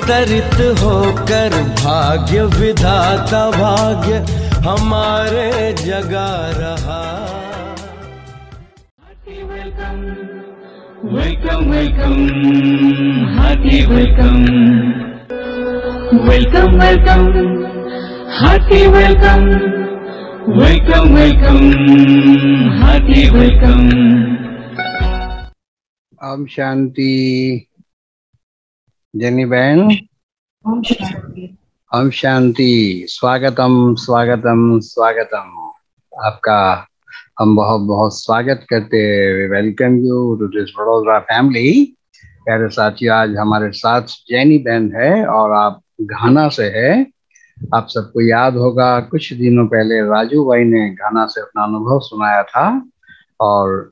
अवतरित होकर भाग्य विधाता भाग्य हमारे जगा रहा। Welcome welcome welcome, hearty welcome welcome welcome, hearty welcome welcome welcome, hearty welcome. ओम शांति। जेनी बहन, ओम शांति। ओम शांति। स्वागतम स्वागतम स्वागतम। आपका हम बहुत बहुत स्वागत करते हैं। Welcome you to this Vadodara family. प्यारे साथियों, आज हमारे साथ जैनी बहन है और आप घाना से है। आप सबको याद होगा कुछ दिनों पहले राजू भाई ने घाना से अपना अनुभव सुनाया था और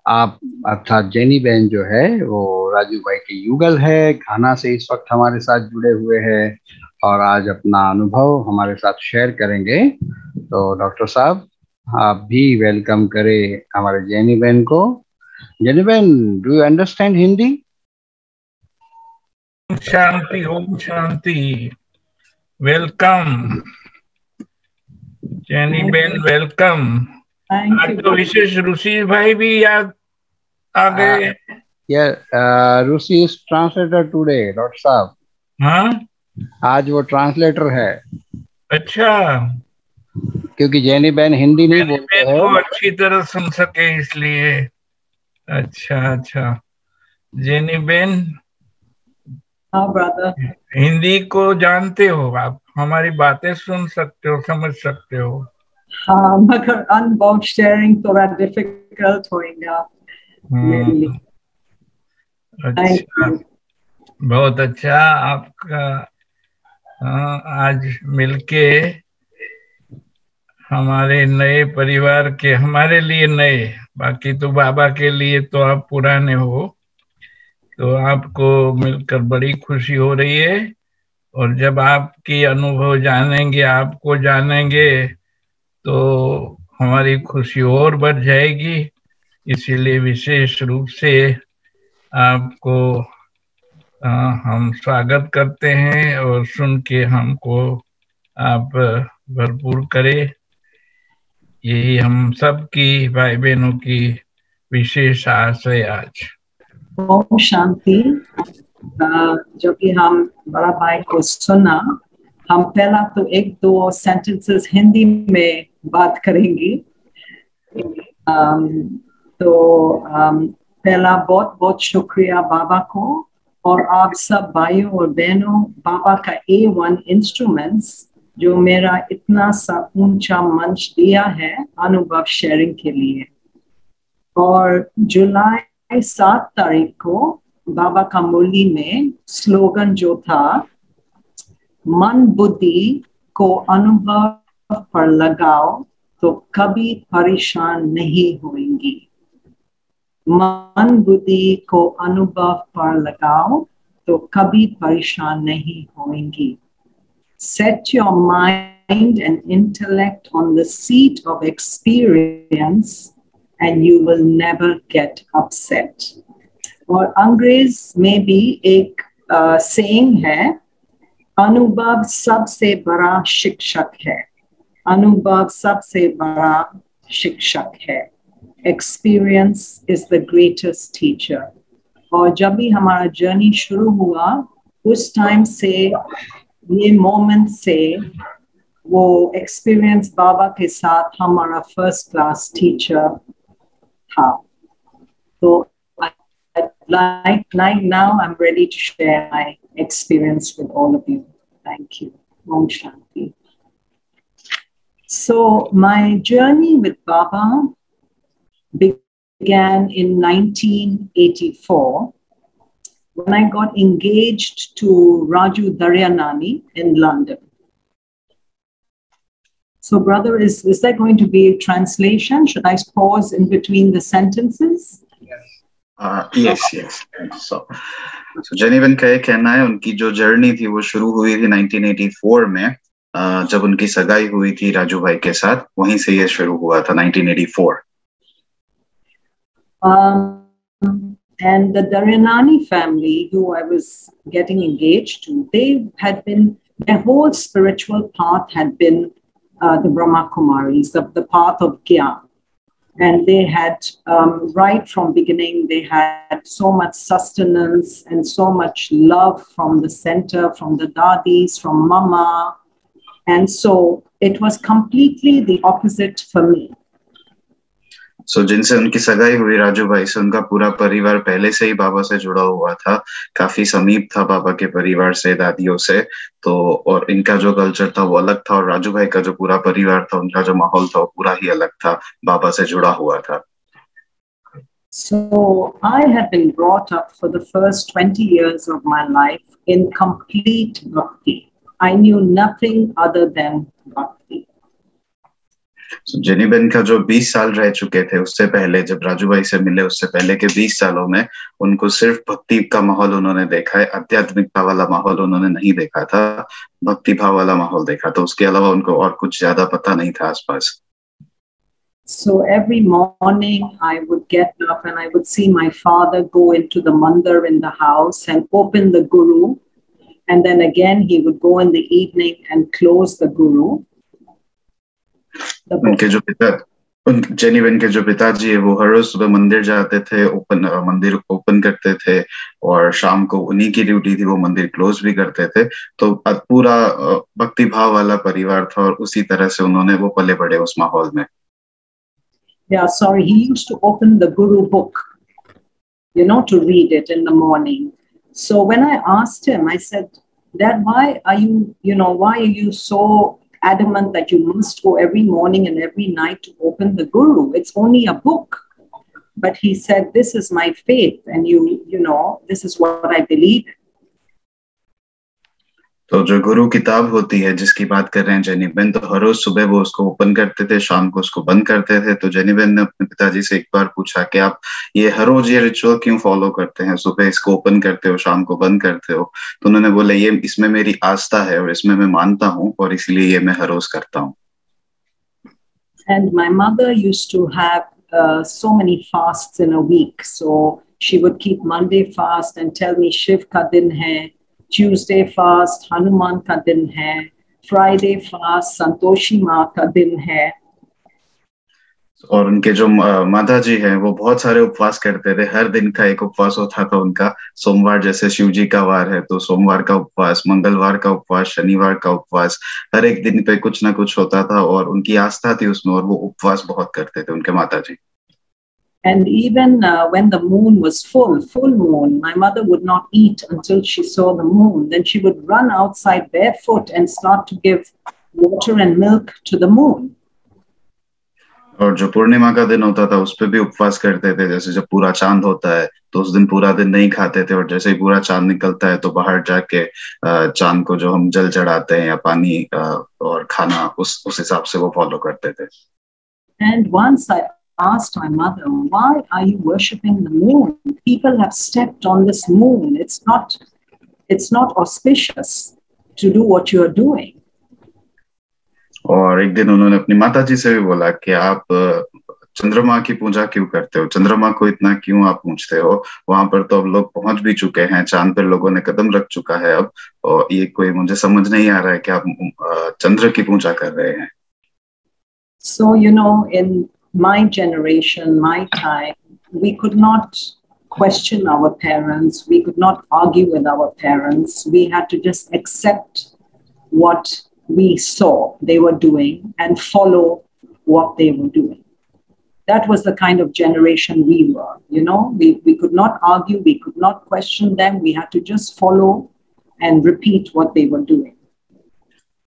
आप अर्थात जेनी बहन जो है वो राजू भाई की युगल है, घाना से इस वक्त हमारे साथ जुड़े हुए हैं और आज अपना अनुभव हमारे साथ शेयर करेंगे। तो डॉक्टर साहब, आप भी वेलकम करें हमारे जेनी बहन को। जेनी बहन, डू यू अंडरस्टैंड हिंदी? शांति, ओम शांति। वेलकम जेनी बहन, वेलकम। आज तो विशेष ऋषि भाई भी याद आ गए। Rishi is translator today doctor साहब। हाँ, आज वो ट्रांसलेटर है। अच्छा, क्योंकि जेनी बहन हिंदी नहीं बोलते हैं को अच्छी तरह सुन सके इसलिए। अच्छा अच्छा, जेनी बहन, हाँ ब्रदर, हिंदी को जानते हो आप, हमारी बातें सुन सकते हो, समझ सकते हो। हाँ, मगर अनुभव शेयरिंग थोड़ा डिफिकल्ट होगा मेरे लिए। अच्छा, बहुत अच्छा आपका आज मिलके हमारे नए परिवार के, हमारे लिए नए, बाकी तो बाबा के लिए तो आप पुराने हो, तो आपको मिलकर बड़ी खुशी हो रही है। और जब आपकी अनुभव जानेंगे, आपको जानेंगे, तो हमारी खुशी और बढ़ जाएगी। इसीलिए विशेष रूप से आपको हम स्वागत करते हैं और सुन के हमको आप भरपूर करें, यही हम सब की भाई बहनों की विशेष आशय आज। ओम शांति। जब भी हम बड़ा भाई को सुना, हम पहला तो एक दो सेंटेंसेस हिंदी में बात करेंगे। पहला बहुत बहुत शुक्रिया बाबा को और आप सब भाइयों और बहनों, बाबा का A1 इंस्ट्रूमेंट्स जो मेरा इतना सा ऊंचा मंच दिया है अनुभव शेयरिंग के लिए। और जुलाई 7 तारीख को बाबा का मुरली में स्लोगन जो था, मन बुद्धि को अनुभव पर लगाओ तो कभी परेशान नहीं होंगी। मन बुद्धि को अनुभव पर लगाओ तो कभी परेशान नहीं होंगी। Set your mind and intellect on the seat of experience and you will never get upset. और अंग्रेज में भी एक saying है, अनुभव सबसे बड़ा शिक्षक है। अनुभव सबसे बड़ा शिक्षक है। Experience is the greatest teacher. और जब भी हमारा जर्नी शुरू हुआ, उस टाइम से, ये मोमेंट से, वो एक्सपीरियंस बाबा के साथ हमारा फर्स्ट क्लास टीचर था। तो like now I'm ready to share my experience with all of you. Thank you. Om Shanti. So my journey with Baba began in 1984 when I got engaged to Raju Daryanani in London. So brother, is there going to be a translation? Should I pause in between the sentences? Yes. So jenny बहन का ये कहना है, उनकी जो journey थी वो शुरू हुई थी 1984 में, जब उनकी सगाई हुई थी राजू भाई के साथ, वहीं से ये शुरू हुआ था 1984। And the Darinani family, who I was getting engaged to, their whole spiritual path had been the Brahma Kumaris, the path of Gyan. And they had, right from beginning, they had so much sustenance and so much love from the center, from the dadis, from mama. And so it was completely the opposite for me. सो जिनसे उनकी सगाई हुई राजू भाई से, उनका पूरा परिवार पहले से ही बाबा से जुड़ा हुआ था, काफी समीप था बाबा के परिवार से, दादियों से। तो और इनका जो कल्चर था वो अलग था, और राजू भाई का जो पूरा परिवार था, उनका जो माहौल था वो पूरा ही अलग था, बाबा से जुड़ा हुआ था। So I had been brought up for the first 20 years of my life in complete bhakti. I knew nothing other than bhakti. Jenny Ben का जो 20 साल रह चुके थे उससे पहले, जब राजू भाई से मिले उससे पहले के 20 सालों में उनको सिर्फ भक्ति का माहौल उन्होंने देखा है, आध्यात्मिकता वाला माहौल उन्होंने नहीं देखा था, भक्ति भाव वाला माहौल देखा। तो उसके अलावा उनको और कुछ ज्यादा पता नहीं था आसपास। So every morning I would get up and I would see my father go into the mandir in the house and open the guru, and then again he would go in the evening and close the guru. उनके जो jenny Ben के जो पिताजी है वो हर रोज सुबह मंदिर जाते थे, मंदिर ओपन करते थे, और शाम को उन्हीं की ड्यूटी थी, वो मंदिर क्लोज भी करते थे। तो पूरा भक्ति भाव वाला परिवार था, और उसी तरह से उन्होंने वो पले बड़े उस माहौल में। Yeah, sorry, he used to open the guru book, to read it in the morning. So when I asked him, I said, Dad, why are you so adamant that you must go every morning and every night to open the guru? It's only a book. But he said, this is my faith, and this is what I believe in. तो जो गुरु किताब होती है जिसकी बात कर रहे हैं जेनी बेन, तो हर रोज सुबह वो उसको ओपन करते थे, शाम को उसको बंद करते थे। तो जेनी बेन ने अपने पिताजी से एक बार पूछा कि आप ये हर रोज ये रिचुअल क्यों फॉलो करते हैं, सुबह इसको ओपन करते हो, शाम को बंद करते हो? तो उन्होंने बोले ये इसमें मेरी आस्था है और इसमें मैं मानता हूँ, और इसलिए ये मैं हर रोज करता हूँ। And my mother used to have so many fasts in a week. So she would keep Monday fast and tell me Shiv ka din hai, Tuesday fast Hanuman ka din hai, Friday fast Santoshi Ma ka din hai. और उनके जो माता जी हैं वो बहुत सारे उपवास करते थे, हर दिन का एक उपवास होता था उनका। सोमवार जैसे शिव जी का वार है तो सोमवार का उपवास, मंगलवार का उपवास, शनिवार का उपवास, हर एक दिन पे कुछ ना कुछ होता था, और उनकी आस्था थी उसमें, और वो उपवास बहुत करते थे उनके माता जी। And even when the moon was full moon, my mother would not eat until she saw the moon. Then she would run outside barefoot and start to give water and milk to the moon. और जो पूर्णिमा का दिन होता था उस पे भी उपवास करते थे। जैसे जब पूरा चांद होता है तो उस दिन पूरा दिन नहीं खाते थे, और जैसे ही पूरा चांद निकलता है तो बाहर जाके चांद को जो हम जल चढ़ाते हैं या पानी और खाना, उस हिसाब से वो फॉलो करते थे। And once I asked my mother, why are you worshipping the moon? People have stepped on this moon. It's not auspicious to do what you are doing. और एक दिन उन्होंने अपनी माताजी से भी बोला कि आप चंद्रमा की पूजा क्यों करते हो, चंद्रमा को इतना क्यों आप पूजते हो? वहां पर तो अब लोग पहुंच भी चुके हैं, चांद पर लोगों ने कदम रख चुका है अब, और ये कोई मुझे समझ नहीं आ रहा है कि आप चंद्र की पूजा कर रहे हैं। So in my generation, my time, we could not question our parents, we could not argue with our parents. We had to just accept what we saw they were doing and follow what they were doing. That was the kind of generation we were, we could not argue, we could not question them. We had to just follow and repeat what they were doing.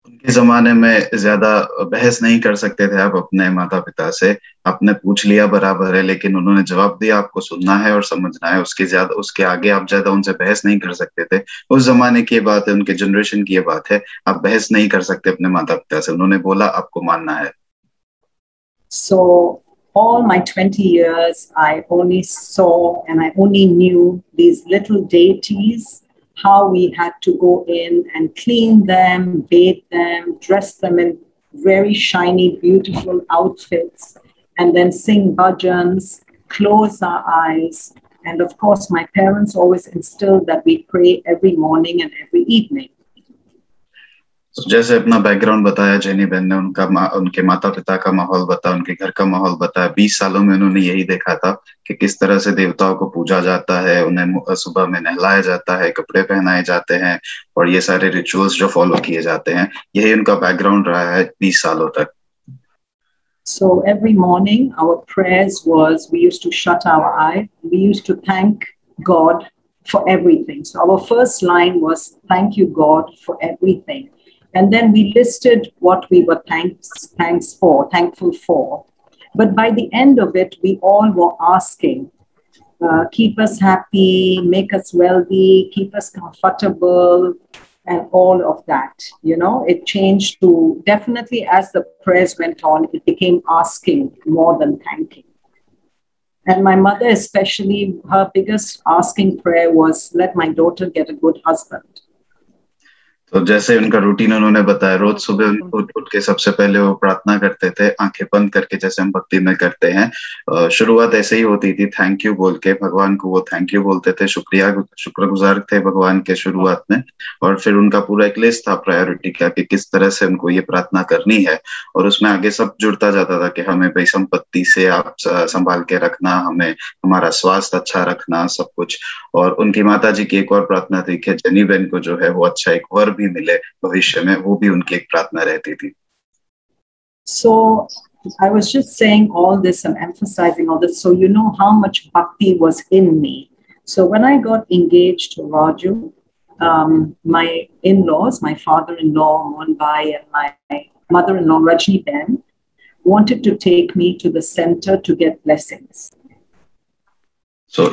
उनके जमाने में ज्यादा बहस नहीं कर सकते थे आप अपने माता पिता से, आपने पूछ लिया बराबर है, लेकिन उन्होंने जवाब दिया, आपको सुनना है और समझना है, उसके आगे आप ज्यादा उनसे बहस नहीं कर सकते थे। उस जमाने की बात है, उनके जनरेशन की बात है, आप बहस नहीं कर सकते अपने माता पिता से, उन्होंने बोला आपको मानना है। So all my 20 years I only saw and I only knew these little deities, how we had to go in and clean them, bathe them, dress them in very shiny, beautiful outfits, and then sing bhajans, close our eyes, And of course, my parents always instilled that we pray every morning and every evening. जैसे अपना background बताया jenny बहन ने, उनके माता पिता का माहौल बताया, उनके घर का माहौल बताया। 20 सालों में उन्होंने यही देखा था कि किस तरह से देवताओं को पूजा जाता है, उन्हें सुबह में नहलाया जाता है, कपड़े पहनाए जाते हैं और ये सारे रिचुअल्स जो फॉलो किए जाते हैं, यही उनका बैकग्राउंड रहा है 20 सालों तक। So every morning our prayers was, we used to shut our eyes, we used to thank God for everything. So our first line was, thank you God for everything. And then we listed what we were thankful for. But by the end of it, we all were asking, keep us happy, make us wealthy, keep us comfortable, and all of that. You know, it changed to, definitely as the prayers went on, it became asking more than thanking. And my mother especially, her biggest asking prayer was, let my daughter get a good husband. तो जैसे उनका routine उन्होंने बताया, रोज सुबह उठ के सबसे पहले वो प्रार्थना करते थे आंखें बंद करके, जैसे हम भक्ति में करते हैं। शुरुआत ऐसे ही होती थी, थैंक यू बोल के भगवान को वो थैंक यू बोलते थे, शुक्रगुजार थे भगवान के शुरुआत में। और फिर उनका पूरा एक लिस्ट था प्रायोरिटी का कि किस तरह से उनको ये प्रार्थना करनी है, और उसमें आगे सब जुड़ता जाता था कि हमें भाई संपत्ति से आप संभाल के रखना, हमें हमारा स्वास्थ्य अच्छा रखना, सब कुछ। और उनकी माता जी की एक और प्रार्थना थी कि जेनी बहन को जो है वो अच्छा एक वर भी मिले भविष्य में, वो भी उनकी एक प्रार्थना रहती थी। So I was just saying all this and emphasizing all this so you know how much bhakti was in me. So when I got engaged to Raju, my in-laws, my father-in-law Mohanbai and my mother-in-law Rajni Ben wanted to take me to the center to get blessings.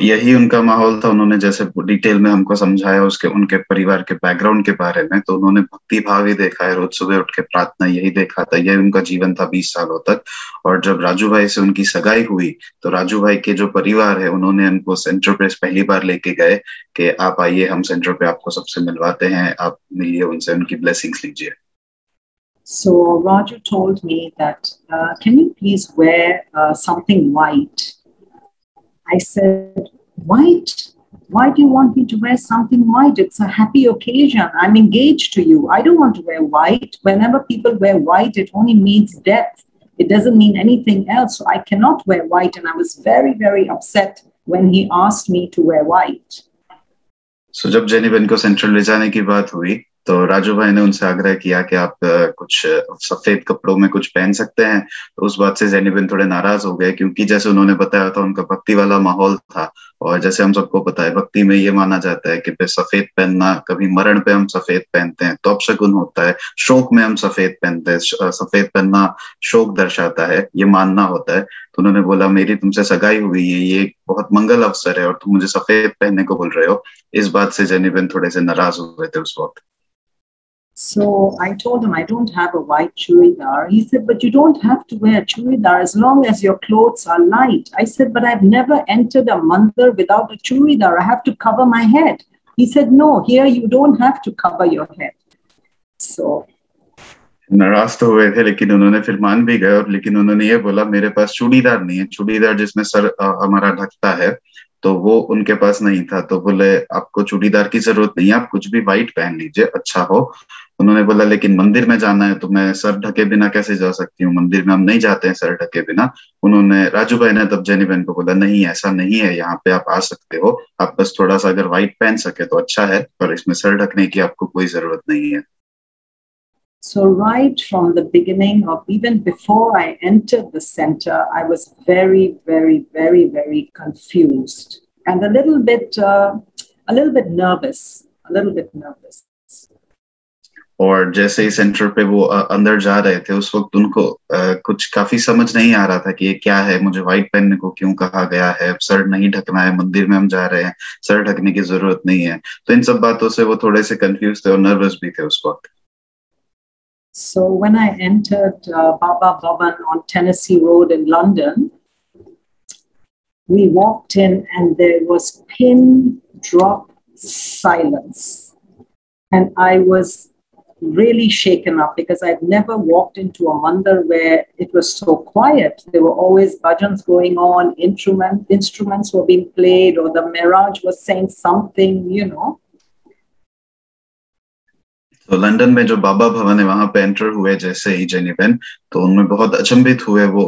यही उनका माहौल था। उन्होंने जैसे detail में हमको समझाया उसके उनके परिवार के बैकग्राउंड के बारे में, तो उन्होंने भक्ति भाव ही देखा है, रोज सुबह उठ के प्रार्थना यही देखा था, यही उनका जीवन था 20 सालों तक। और जब राजू भाई से उनकी सगाई हुई तो राजू भाई के जो परिवार है उन्होंने उनको सेंटर पे पहली बार लेके गए कि आप आइए, हम सेंटर पे आपको सबसे मिलवाते हैं, आप मिलिए उनसे, उनकी ब्लेसिंग्स लीजिए। So Raju told me that, can you please wear something white? I said, white? Why do you want me to wear something white? It's a happy occasion. I'm engaged to you. I don't want to wear white. Whenever people wear white, it only means death. It doesn't mean anything else. So I cannot wear white. And I was very, very upset when he asked me to wear white. So जब jenny बहन को central ले जाने की बात हुई तो राजू भाई ने उनसे आग्रह किया कि आप कुछ सफेद कपड़ों में कुछ पहन सकते हैं। तो उस बात से जेनी बहन थोड़े नाराज हो गए, क्योंकि जैसे उन्होंने बताया था उनका भक्ति वाला माहौल था, और जैसे हम सबको पता है भक्ति में ये माना जाता है कि सफेद पहनना, कभी मरण पे हम सफेद पहनते हैं तो अपशगुन होता है, शोक में हम सफेद पहनते हैं, सफेद पहनना शोक दर्शाता है, ये मानना होता है। तो उन्होंने बोला मेरी तुमसे सगाई हुई है, ये बहुत मंगल अवसर है और तुम मुझे सफेद पहनने को बोल रहे हो। इस बात से जेनी बहन थोड़े से नाराज हुए थे उस वक्त। So I told him I don't have a white churidar. He said, but you don't have to wear a churidar as long as your clothes are light. I said, but I've never entered a mandir without a churidar. I have to cover my head. He said, no, here you don't have to cover your head. So नाराज तो हुए थे, लेकिन उन्होंने फिर मान भी गए। और लेकिन उन्होंने ये बोला मेरे पास चूड़ीदार नहीं है, चूड़ीदार जिसमें सर हमारा ढकता है, तो वो उनके पास नहीं था। तो बोले आपको चूड़ीदार की जरूरत नहीं है, आप कुछ भी व्हाइट पहन लीजिए, अच्छा हो। उन्होंने बोला लेकिन मंदिर में जाना है तो मैं सर ढके बिना कैसे जा सकती हूँ, मंदिर में हम नहीं जाते हैं सर ढके बिना। उन्होंने राजू भाई ने तब जेनी बहन को बोला नहीं ऐसा नहीं है, यहाँ पे आप आ सकते हो, आप बस थोड़ा सा अगर व्हाइट पहन सके तो अच्छा है, पर इसमें सर ढकने की आपको कोई जरूरत नहीं है। So right from the beginning, or even before I entered the center, I was very, very, very, very confused and a little bit nervous. और जैसे ही सेंटर पे वो अंदर जा रहे थे उस वक्त उनको कुछ काफी समझ नहीं आ रहा था कि ये क्या है, मुझे व्हाइट पहनने को क्यों कहा गया है, सर नहीं ढकना है, मंदिर में हम जा रहे हैं, सर ढकने की जरूरत नहीं है। तो इन सब बातों से वो थोड़े से कंफ्यूज थे और नर्वस भी थे उस वक्त। So when I entered Baba Bhavan on Tennessee Road in London, we walked in and there was pin drop silence. And I was really shaken up because I've never walked into a mandir where it was so quiet. There were always bhajans going on, instruments were being played, or the Miraj was saying something, you know. तो London में जो बाबा भवन है वहां पे enter हुए जैसे ही jenny Ben, तो उनमें बहुत अचंभित हुए वो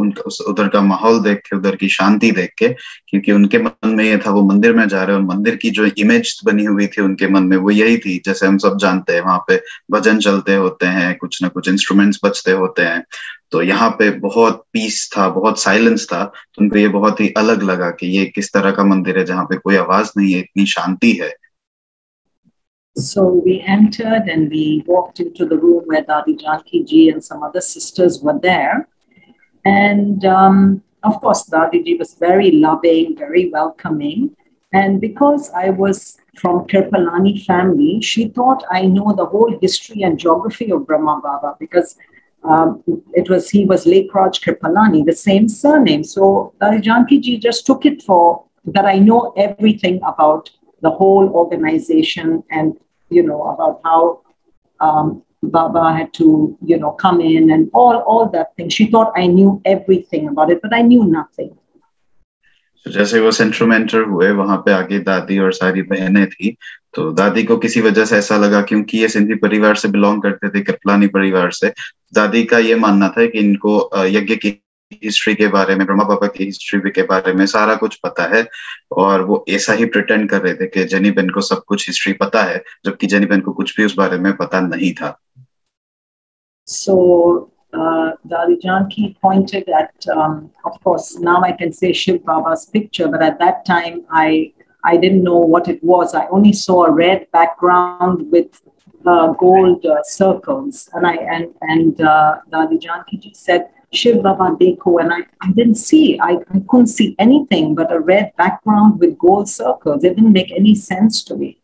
उधर का माहौल देख के, उधर की शांति देख के, क्योंकि उनके मन में ये था वो मंदिर में जा रहे हैं और मंदिर की जो इमेज बनी हुई थी उनके मन में वो यही थी। जैसे हम सब जानते हैं वहां पे भजन चलते होते हैं, कुछ ना कुछ इंस्ट्रूमेंट्स बजते होते हैं, तो यहाँ पे बहुत पीस था, बहुत साइलेंस था। तो उनको ये बहुत ही अलग लगा कि ये किस तरह का मंदिर है जहाँ पे कोई आवाज नहीं है, इतनी शांति है। So we entered and we walked into the room where Dadi Janki ji and some other sisters were there. And of course, Dadi ji was very loving, very welcoming. And because I was from Kirpalani family, she thought I know the whole history and geography of Brahma Baba because he was Lekraj Kirpalani, the same surname. So Dadi Janki ji just took it for that I know everything about the whole organization and, you know, about how Baba had to, you know, come in and all that thing. She thought I knew everything about it, but I knew nothing. So जैसे वो central में enter हुए वहां पे आगे दादी और सारी बहनें थी, तो दादी को किसी वजह से ऐसा लगा, क्योंकि ये सिंधी परिवार से बिलोंग करते थे, कृपलानी परिवार से, दादी का ये मानना था कि इनको यज्ञ की हिस्ट्री के बारे में, ब्रह्मा बाबा की हिस्ट्री के बारे में सारा कुछ पता है। और वो ऐसा ही प्रिटेंड कर रहे थे कि जेनी बेन को सब कुछ हिस्ट्री पता है, जबकि जेनी बेन को कुछ भी उस बारे में पता नहीं था। So Dadi Janki pointed at, of course, now I can say Shiv Baba's picture, but at that time I didn't know what it was. I only saw a red background with gold circles, and Dadi Janki ji said, Shiv Baba dekho, and I didn't see, I couldn't see anything but a red background with gold circles. It didn't make any sense to me.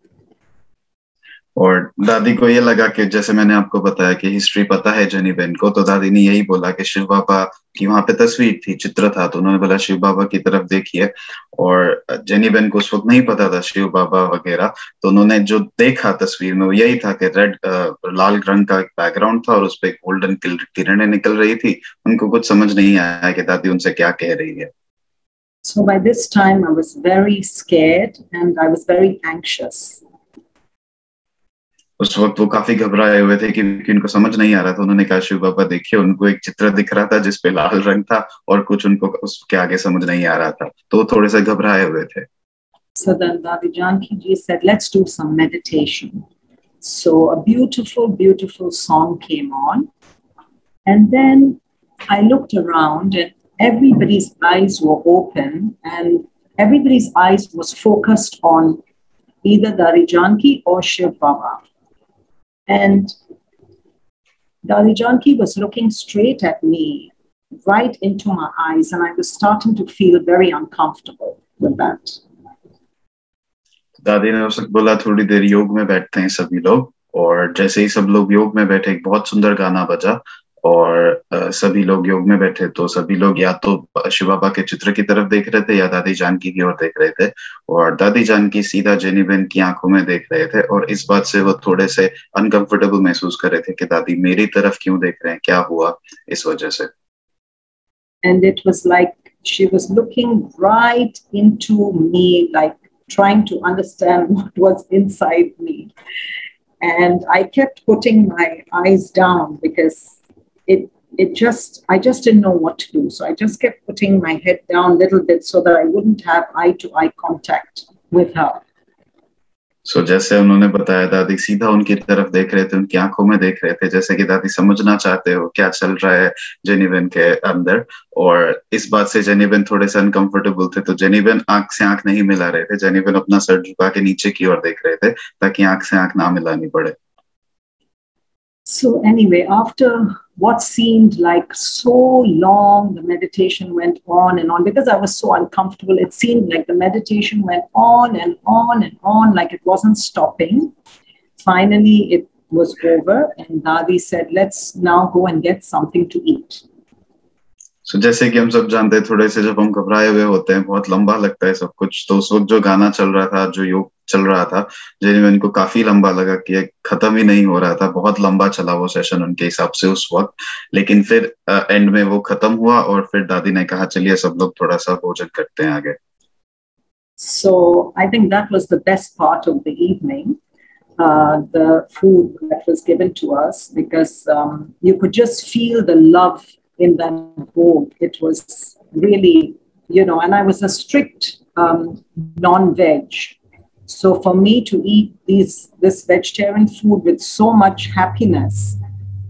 और दादी को ये लगा कि जैसे मैंने आपको बताया कि हिस्ट्री पता है जेनी बेन को, तो दादी ने यही बोला कि शिव बाबा की वहां पे तस्वीर थी, चित्र था, तो उन्होंने बोला शिव बाबा की तरफ देखिए। और जेनी बेन को उस वक्त नहीं पता था शिव बाबा वगैरह, तो उन्होंने जो देखा तस्वीर में वो यही था कि लाल रंग का बैकग्राउंड था और उस पर गोल्डन किरणें निकल रही थी। उनको कुछ समझ नहीं आया कि दादी उनसे क्या कह रही है। So by this time I was very scared and I was very anxious. उस वक्त वो काफी घबराए हुए थे क्योंकि उनको समझ नहीं आ रहा था। उन्होंने कहा शिव बाबा देखिए, उनको एक चित्र दिख रहा था जिसपे लाल रंग था और कुछ उनको उसके आगे समझ नहीं आ रहा था, तो वो थोड़े से घबराए हुए थे। So then Dadi Janki ji said, let's do some meditation. So a beautiful song came on, and then I looked around and everybody's eyes were open and everybody's eyes was focused on either Dadi Janki or Shiv Baba. And Dadi Janki was looking straight at me, right into my eyes, and I was starting to feel very uncomfortable with that. दादी ने उस वक्त बोला थोड़ी देर योग में बैठते हैं सभी लोग, और जैसे ही सब लोग योग में बैठे एक बहुत सुंदर गाना बजा और सभी लोग योग में बैठे, तो सभी लोग या तो शिव बाबा के चित्र की तरफ देख रहे थे या दादी जानकी की ओर देख रहे थे, और दादी जानकी सीधा जेनी बेन की आंखों में देख रहे थे, और इस बात से वो थोड़े से अनकंफर्टेबल महसूस कर रहे थे कि दादी मेरी तरफ क्यों देख रहे हैं, क्या हुआ इस वजह से। And it was like she was looking right into me, like trying to understand what was inside me. And I kept putting my eyes down because I just didn't know what to do. So I just kept putting my head down a little bit so that I wouldn't have eye-to-eye contact with her. So जैसे उन्होंने बताया, दादी सीधा उनकी तरफ देख रहे थे, उनकी आंखों में देख रहे थे, जैसे कि दादी समझना चाहते हो क्या चल रहा है जेनी बेन के अंदर। और इस बात से जेनी बेन थोड़े से अनकंफर्टेबल थे, तो जेनी बेन आंख से आंख नहीं मिला रहे थे, जेनी बेन अपना सर झुका के नीचे की ओर देख रहे थे ताकि आंख से आंख ना मिलानी पड़े। So anyway, after what seemed like so long, the meditation went on and on. Because I was so uncomfortable, it seemed like the meditation went on and on and on, like it wasn't stopping. Finally, it was over, and Dadi said, let's now go and get something to eat. So, जैसे कि हम सब जानते हैं, थोड़े से जब हम घबराए हुए होते हैं, बहुत लंबा लगता है सब कुछ। तो उस वक्त जो गाना चल रहा था, जो योग चल रहा था, जेन्युइन को काफी लंबा लगा कि ये खत्म ही नहीं हो रहा था। बहुत लंबा चला वो सेशन उनके हिसाब से उस वक्त, लेकिन फिर एंड में वो खत्म हुआ और फिर दादी ने कहा चलिए सब लोग थोड़ा सा भोजन करते हैं आगे। So I think that was the best part of the evening, the food that was given to us, because you could just feel the love in that bowl. It was really, and I was a strict non-veg. So for me to eat this vegetarian food with so much happiness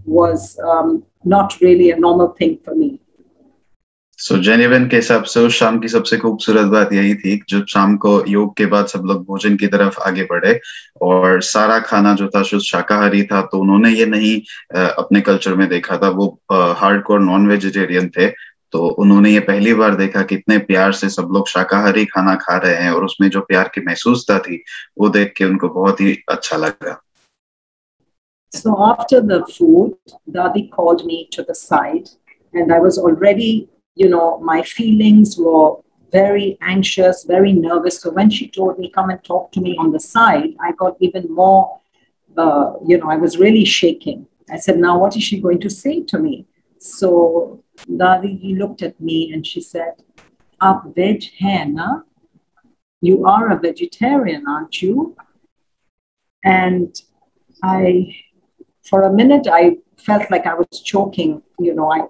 was not really a normal thing for me. So genuine के हिसाब से उस शाम की सबसे खूबसूरत बात यही थी, जब शाम को योग के बाद सब लोग भोजन की तरफ आगे बढ़े और सारा खाना जो था शुद्ध शाकाहारी था। तो उन्होंने ये नहीं अपने कल्चर में देखा था, वो हार्डकोर नॉन वेजिटेरियन थे। तो उन्होंने ये पहली बार देखा कि इतने प्यार से सब लोग शाकाहारी खाना खा रहे हैं, और उसमें जो प्यार की महसूसता थी वो देख के उनको बहुत ही अच्छा लगा। So after the food, Dadi called me to the side, and I was already, my feelings were very anxious, very nervous. So when she told me, come and talk to me on the side, I got even more, I was really shaking. I said, now what is she going to say to me? So Dadi looked at me and she said, Aap veg hai na? You are a vegetarian, aren't you? And for a minute, I felt like I was choking. I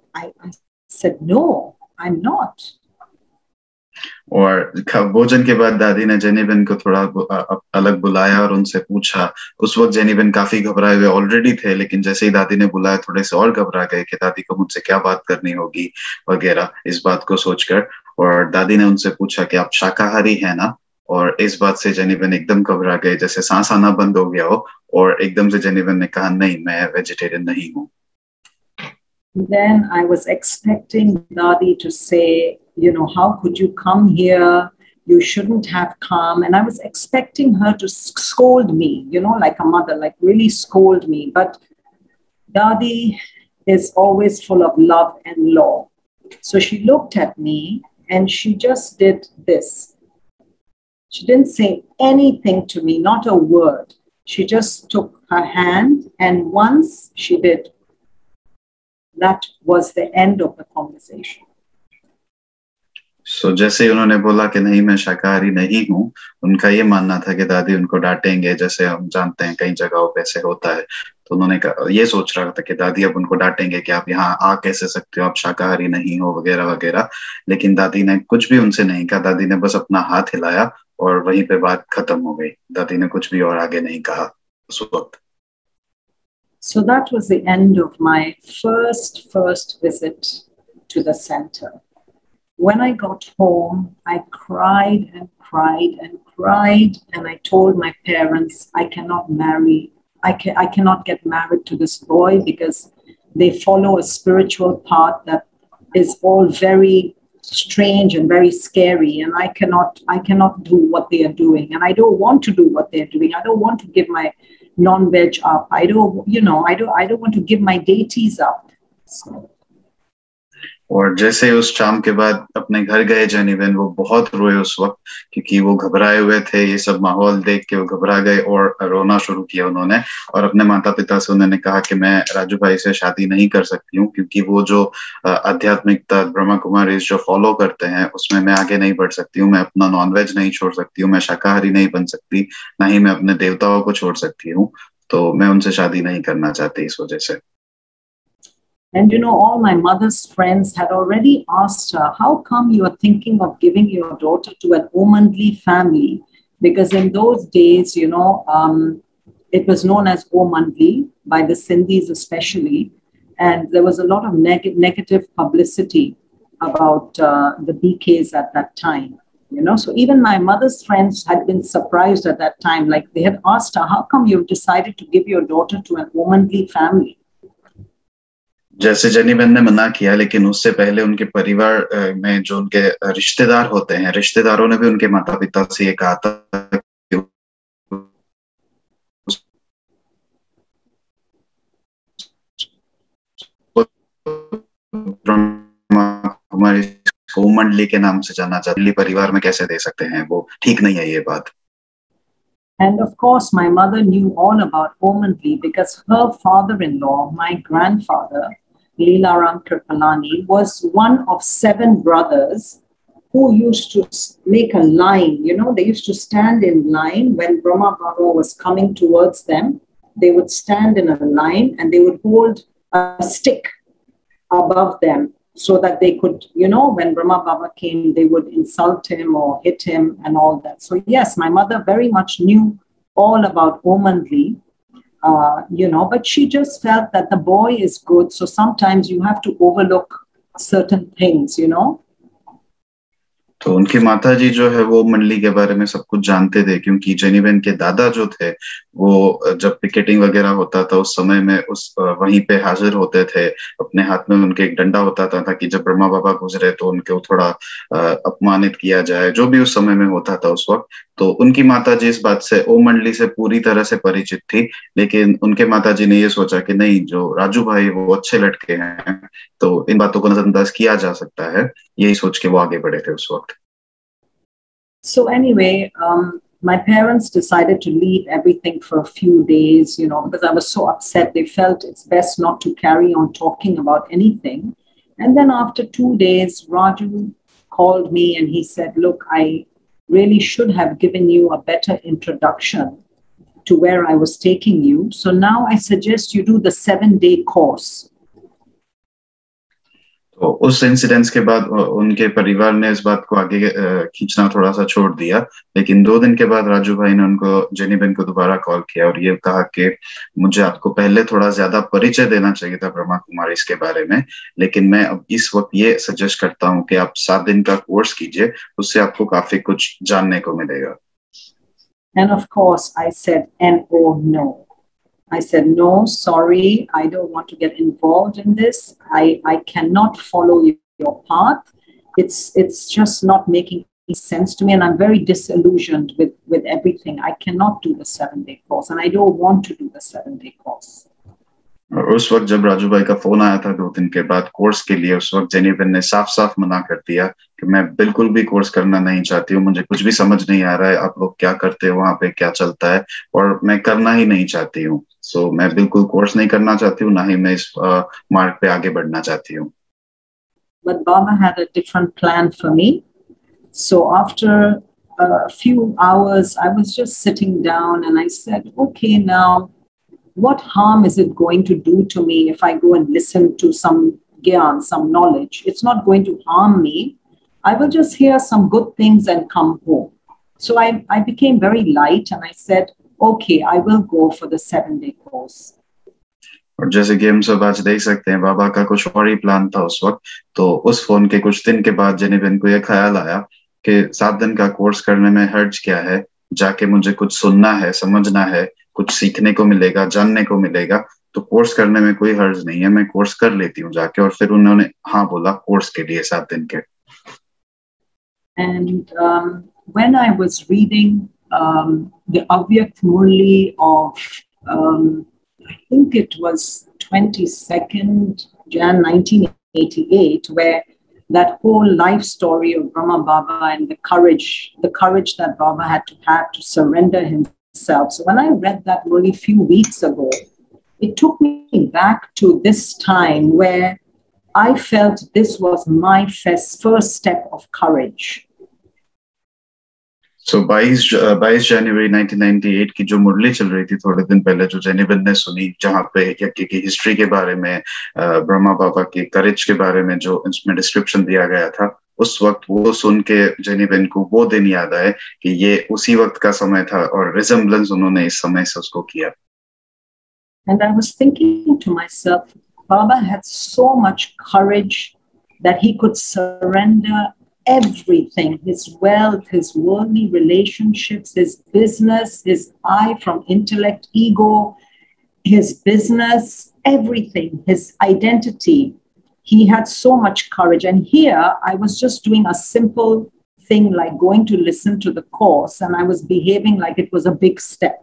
said, no, I'm not. और भोजन के बाद दादी ने jenny Ben को थोड़ा अलग बुलाया और उनसे पूछा। उस वक्त जेनी बेन काफी घबराए हुए ऑलरेडी थे, लेकिन जैसे ही दादी ने बुलाया थोड़े से और घबरा गए कि दादी को मुझसे क्या बात करनी होगी वगैरह, इस बात को सोचकर। और दादी ने उनसे पूछा कि आप शाकाहारी हैं ना? और इस बात से जेनी बेन एकदम घबरा गए, जैसे सांस आना बंद हो गया हो, और एकदम से जेनी बेन ने कहा, नहीं, मैं वेजिटेरियन नहीं हूँ। Then I was expecting Dadi to say, how could you come here? You shouldn't have come. And I was expecting her to scold me, like a mother, like really scold me. But Dadi is always full of love and law. So she looked at me and she just did this. She didn't say anything to me, not a word. She just took her hand, and once she did, that was the end of the conversation. So जैसे उन्होंने बोला कि नहीं, मैं शाकाहारी नहीं हूँ, उनका ये मानना था कि दादी उनको डांटेंगे, जैसे हम जानते हैं कई जगहों पे ऐसे होता है। तो उन्होंने ये सोच रहा था कि दादी अब उनको डांटेंगे कि आप यहाँ आ कैसे सकते हो, आप शाकाहारी नहीं हो वगैरह वगैरह। लेकिन दादी ने कुछ भी उनसे नहीं कहा, दादी ने बस अपना हाथ हिलाया और वहीं पे बात खत्म हो गई। दादी ने कुछ भी और आगे नहीं कहा उस वक्त। So that was the end of my first visit to the center. When I got home, I cried and cried and cried, and I told my parents, I cannot marry. I cannot get married to this boy because they follow a spiritual path that is all very strange and very scary, and I cannot do what they are doing, and I don't want to do what they're doing. I don't want to give my non-veg up. I don't want to give my deities up. So. और जैसे उस शाम के बाद अपने घर गए jenny Ben, वो बहुत रोए उस वक्त, क्योंकि वो घबराए हुए थे। ये सब माहौल देख के वो घबरा गए और रोना शुरू किया उन्होंने। और अपने माता पिता से उन्होंने कहा कि मैं राजू भाई से शादी नहीं कर सकती हूँ, क्योंकि वो जो आध्यात्मिकता ब्रह्मा कुमारी जो फॉलो करते हैं उसमें मैं आगे नहीं बढ़ सकती हूँ। मैं अपना नॉनवेज नहीं छोड़ सकती हूँ, मैं शाकाहारी नहीं बन सकती, ना ही मैं अपने देवताओं को छोड़ सकती हूँ। तो मैं उनसे शादी नहीं करना चाहती इस वजह से। And all my mother's friends had already asked her, how come you are thinking of giving your daughter to an Omandli family? Because in those days, it was known as Omandli by the Sindhis especially. And there was a lot of negative publicity about the BKs at that time. So even my mother's friends had been surprised at that time. Like they had asked her, how come you've decided to give your daughter to an Omandli family? जैसे jenny Ben ने मना किया, लेकिन उससे पहले उनके परिवार में जो उनके रिश्तेदार होते हैं, रिश्तेदारों ने भी उनके माता पिता से ये कहा था कुमारी को मंडली के नाम से जाना चाहते, परिवार में कैसे दे सकते हैं, वो ठीक नहीं है ये बात। And of course, my mother knew all about Omandli because her father-in-law, my grandfather, Leelaram Kripalani, was one of 7 brothers who used to make a line. You know, they used to stand in line when Brahma Baba was coming towards them. They would stand in a line and they would hold a stick above them so that they could, you know, when Brahma Baba came, they would insult him or hit him and all that. So yes, my mother very much knew all about Omandli, you know, but she just felt that the boy is good. So sometimes you have to overlook certain things, you know. तो उनकी माता जी जो है वो मंडली के बारे में सब कुछ जानते थे, क्योंकि जेनी बहन के दादा जो थे वो जब पिकेटिंग वगैरह होता था उस समय में उस वहीं पे हाजिर होते थे। अपने हाथ में उनके एक डंडा होता था ताकि जब ब्रह्मा बाबा गुजरे तो उनको थोड़ा अपमानित किया जाए, जो भी उस समय में होता था उस वक्त। तो उनकी माता जी इस बात से ओ मंडली से पूरी तरह से परिचित थी, लेकिन उनके माता जी ने ये सोचा कि नहीं, जो राजू भाई वो अच्छे लड़के हैं तो इन बातों को नजरअंदाज किया जा सकता है, यही सोच के वो आगे बढ़े थे उस वक्त। So anyway, my parents decided to leave everything for a few days, you know, because I was so upset. They felt it's best not to carry on talking about anything. And then after 2 days, Raju called me and he said, look, I really should have given you a better introduction to where I was taking you. So now I suggest you do the 7-day course. तो उस incidence के बाद उनके परिवार ने इस बात को आगे खींचना थोड़ा सा छोड़ दिया, लेकिन 2 दिन के बाद राजू भाई ने उनको जेनी बहन को दोबारा कॉल किया और ये कहा कि मुझे आपको पहले थोड़ा ज्यादा परिचय देना चाहिए था ब्रह्मा कुमारी इसके बारे में, लेकिन मैं अब इस वक्त ये सजेस्ट करता हूँ कि आप 7 दिन का कोर्स कीजिए, उससे आपको काफी कुछ जानने को मिलेगा। And of course I said no. I said, no, sorry, I don't want to get involved in this. I cannot follow your path. It's just not making sense to me. And I'm very disillusioned with everything. I cannot do the 7-day course. And I don't want to do the 7-day course. और उस वक्त जब राजू भाई का phone आया था 2 दिन के बाद कोर्स के लिए, उस वक्त जेनी बहन ने साफ साफ मना कर दिया कि मैं बिल्कुल भी कोर्स करना नहीं चाहती हूँ, मुझे कुछ भी समझ नहीं आ रहा है, आप लोग क्या करते हो वहां पे, क्या चलता है, और मैं करना ही नहीं चाहती हूँ। सो मैं बिल्कुल कोर्स नहीं करना चाहती हूँ, ना ही मैं इस मार्ग पे आगे बढ़ना चाहती हूँ। But Baba had a different plan for me. So after a few hours, I was just sitting down and I said, okay, now, what harm is it going to do to me if I go and listen to some gyan, some knowledge? It's not going to harm me. I will just hear some good things and come home. So I became very light and I said, okay, I will go for the 7-day course. और जैसे कि हम सब आज देख सकते हैं, बाबा का कुछ और ही प्लान था उस वक्त। तो उस फोन के कुछ दिन के बाद जेनी बहन को यह ख्याल आया कि 7 दिन का कोर्स करने में हर्ज क्या है, जाके मुझे कुछ सुनना है, समझना है, कुछ सीखने को मिलेगा, जानने को मिलेगा, तो कोर्स करने में कोई हर्ज नहीं है, मैं कोर्स कर लेती हूँ जाके। और फिर उन्होंने हाँ बोला कोर्स के लिए 7 दिन के। And when I was reading the Avyakt Murli of I think it was 22nd Jan 1988, where that whole life story of Brahma Baba and the courage that Baba had to have to surrender himself. So when I read that only a few weeks ago, it took me back to this time where I felt this was my first step of courage. So 22 जनवरी 1998 की जो मुरली चल रही थी थोड़े दिन पहले, जो jenny बहन ने सुनी, जहाँ पे यज्ञ की हिस्ट्री के बारे में, ब्रह्मा बाबा की करेज के बारे में जो इसमें डिस्क्रिप्शन दिया गया था, उस वक्त वो सुन के जेनी बहन को वो दिन याद आए कि ये उसी वक्त का समय था और रिजेम्बलेंस उन्होंने इस समय से उसको किया। And I was thinking to myself, Baba had so much courage that he could surrender everything, his wealth, his worldly relationships, his business, his I from intellect, ego, his business, everything, his identity. He had so much courage. And here I was just doing a simple thing like going to listen to the course, and I was behaving like it was a big step.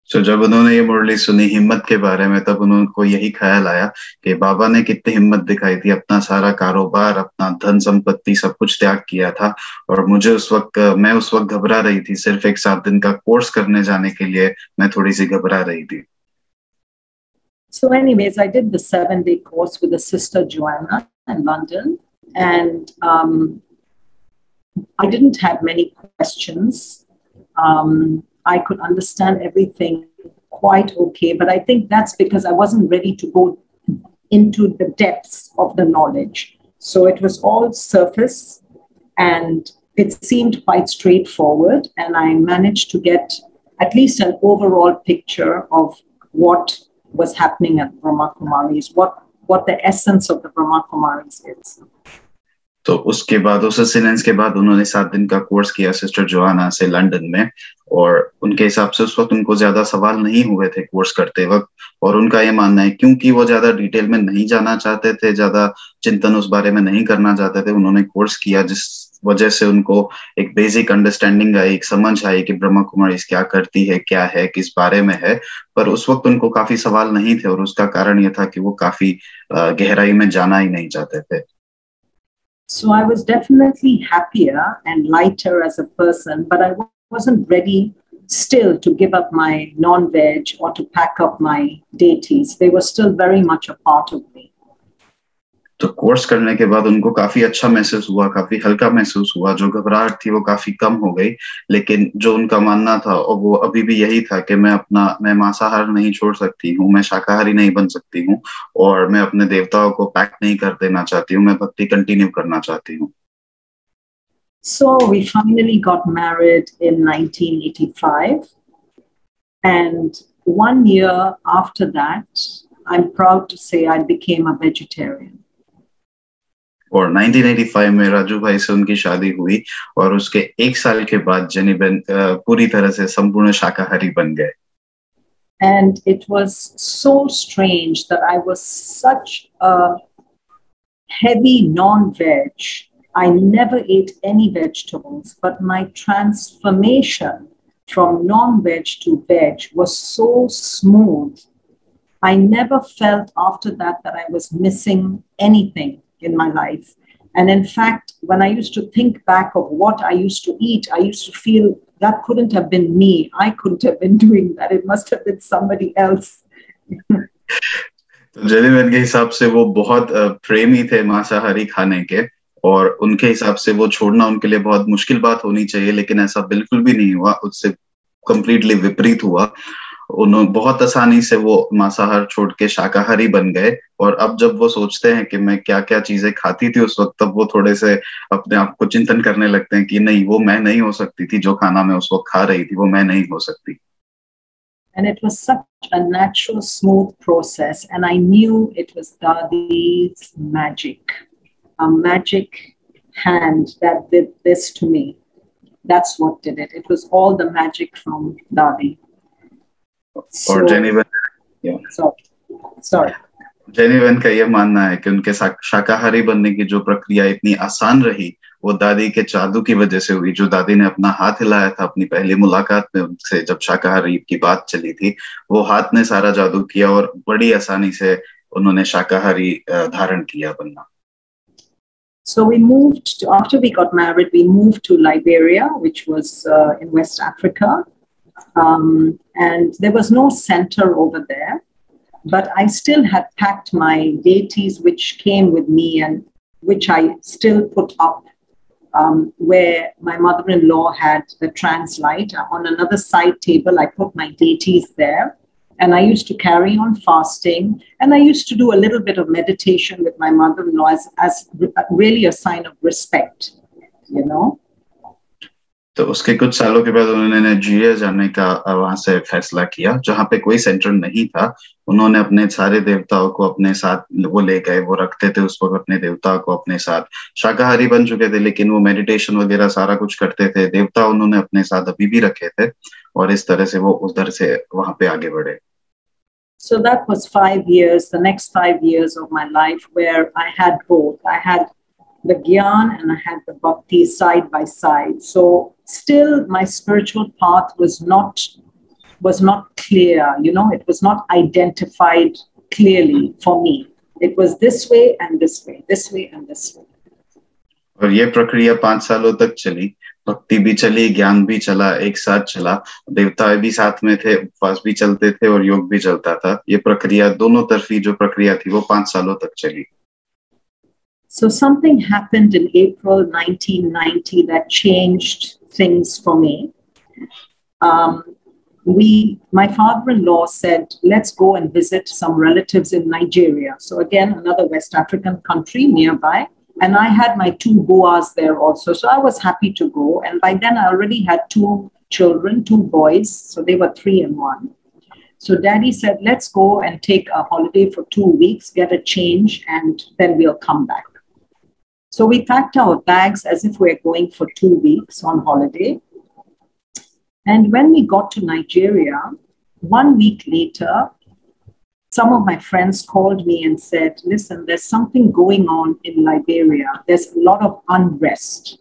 तो जब उन्होंने ये मुरली सुनी हिम्मत के बारे में, तब उनको यही ख्याल आया कि बाबा ने कितनी हिम्मत दिखाई थी, अपना सारा कारोबार, अपना धन संपत्ति सब कुछ त्याग किया था, और मैं उस वक्त घबरा रही थी, सिर्फ एक 7 दिन का कोर्स करने जाने के लिए मैं थोड़ी सी घबरा रही थी। So anyways, I did the 7-day course with the Sister Joanna in London, and I didn't have many questions. I could understand everything quite okay, but I think that's because I wasn't ready to go into the depths of the knowledge. So it was all surface, and it seemed quite straightforward, and I managed to get at least an overall picture of what was happening at Brahma Kumaris, what the essence of the Brahma Kumaris is. तो उसके बाद उस assistance के बाद उन्होंने 7 दिन का course किया सिस्टर जोआना से लंदन में, और उनके हिसाब से उस वक्त उनको ज्यादा सवाल नहीं हुए थे कोर्स करते वक्त, और उनका ये मानना है क्योंकि वो ज्यादा डिटेल में नहीं जाना चाहते थे, ज्यादा चिंतन उस बारे में नहीं करना चाहते थे, उन्होंने कोर्स किया, जिस वजह से उनको एक बेसिक अंडरस्टैंडिंग आई, एक समझ आई कि ब्रह्मा कुमारीज क्या करती है, क्या है, किस बारे में है। पर उस वक्त उनको काफी सवाल नहीं थे, और उसका कारण ये था कि वो काफी गहराई में जाना ही नहीं चाहते थे। So I was definitely happier and lighter as a person, but I wasn't ready still to give up my non-veg or to pack up my deities. They were still very much a part of me. तो course करने के बाद उनको काफी अच्छा महसूस हुआ, काफी हल्का महसूस हुआ, जो घबराहट थी वो काफी कम हो गई, लेकिन जो उनका मानना था और वो अभी भी यही था कि मैं मांसाहार नहीं छोड़ सकती हूँ, मैं शाकाहारी नहीं बन सकती हूँ, और मैं अपने देवताओं को पैक नहीं कर देना चाहती हूँ, मैं भक्ति कंटिन्यू करना चाहती हूँ। So we finally got married in 1985, and 1 year after that, I'm proud to say I became a vegetarian. और 1985 में राजू भाई से उनकी शादी हुई, और उसके 1 साल के बाद जेनी बहन पूरी तरह से संपूर्ण शाकाहारी बन गए। And it was so strange that I was such a heavy non-veg. I never ate any vegetables, but my transformation from non-veg to veg was so smooth. I never felt after that I was missing anything in my life. And in fact, when I used to think back of what I used to eat, I used to feel that couldn't have been me. I couldn't have been doing that. It must have been somebody else. तो jenny बहन के हिसाब से वो बहुत प्रेमी थे मांसाहारी खाने के, और उनके हिसाब से वो छोड़ना उनके लिए बहुत मुश्किल बात होनी चाहिए, लेकिन ऐसा बिल्कुल भी नहीं हुआ, उससे कंप्लीटली विपरीत हुआ। उन्होंने बहुत आसानी से वो मांसाहार छोड़ के शाकाहारी बन गए, और अब जब वो सोचते हैं कि मैं क्या क्या चीजें खाती थी उस वक्त, तब वो थोड़े से अपने आप को चिंतन करने लगते हैं कि नहीं, वो मैं नहीं हो सकती थी, जो खाना मैं उस वक्त खा रही थी वो मैं नहीं हो सकती। And it was such a natural, smooth process, and I knew it was Dadi's magic, a magic hand that did this to me. That's what did it. It was all the magic from Dadi. और jenny बहन sorry. Jenny बहन का ये मानना है कि उनके शाकाहारी बनने की जो प्रक्रिया इतनी आसान रही, वो दादी के जादू की वजह से हुई। जो दादी ने अपना हाथ हिलाया था अपनी पहली मुलाकात में उनसे, जब शाकाहारी की बात चली थी, वो हाथ ने सारा जादू किया, और बड़ी आसानी से उन्होंने शाकाहारी धारण किया बनना। So we moved after we got married, we moved to Liberia, which was in West Africa. And there was no center over there, but I still had packed my deities, which came with me and which I still put up where my mother-in-law had the translight. On another side table, I put my deities there. And I used to carry on fasting, and I used to do a little bit of meditation with my mother-in-law as really a sign of respect, you know. तो उसके कुछ सालों के बाद उन्होंने जीए जाने का वहां से फैसला किया, जहाँ पे कोई सेंटर नहीं था। उन्होंने अपने सारे देवताओं को अपने साथ वो ले गए, वो रखते थे उस वक्त अपने देवताओं को अपने साथ। शाकाहारी बन चुके थे, लेकिन वो मेडिटेशन वगैरह सारा कुछ करते थे। देवता उन्होंने अपने साथ अभी भी रखे थे, और इस तरह से वो उधर से वहां पे आगे बढ़े। So that was 5 years, the next 5 years of my life, where I had both. I had the Gyan and I had the Bhakti side by side. So still my spiritual path was not was not clear, it was not identified clearly for me. It was this way and this way, this way and this way. और ये प्रक्रिया 5 सालों तक चली, भक्ति भी चली, ज्ञान भी चला, एक साथ चला, देवता भी साथ में थे, उपवास भी चलते थे और योग भी चलता था। ये प्रक्रिया दोनों तरफी जो प्रक्रिया थी वो 5 सालों तक चली। So something happened in April 1990 that changed things for me. My father-in-law said, let's go and visit some relatives in Nigeria. So again, another West African country nearby. And I had my 2 boas there also. So I was happy to go. And by then I already had 2 children, 2 boys. So they were 3 and 1. So Daddy said, let's go and take a holiday for 2 weeks, get a change, and then we'll come back. So we packed our bags as if we're going for 2 weeks on holiday. And when we got to Nigeria, 1 week later, some of my friends called me and said, listen, there's something going on in Liberia. There's a lot of unrest.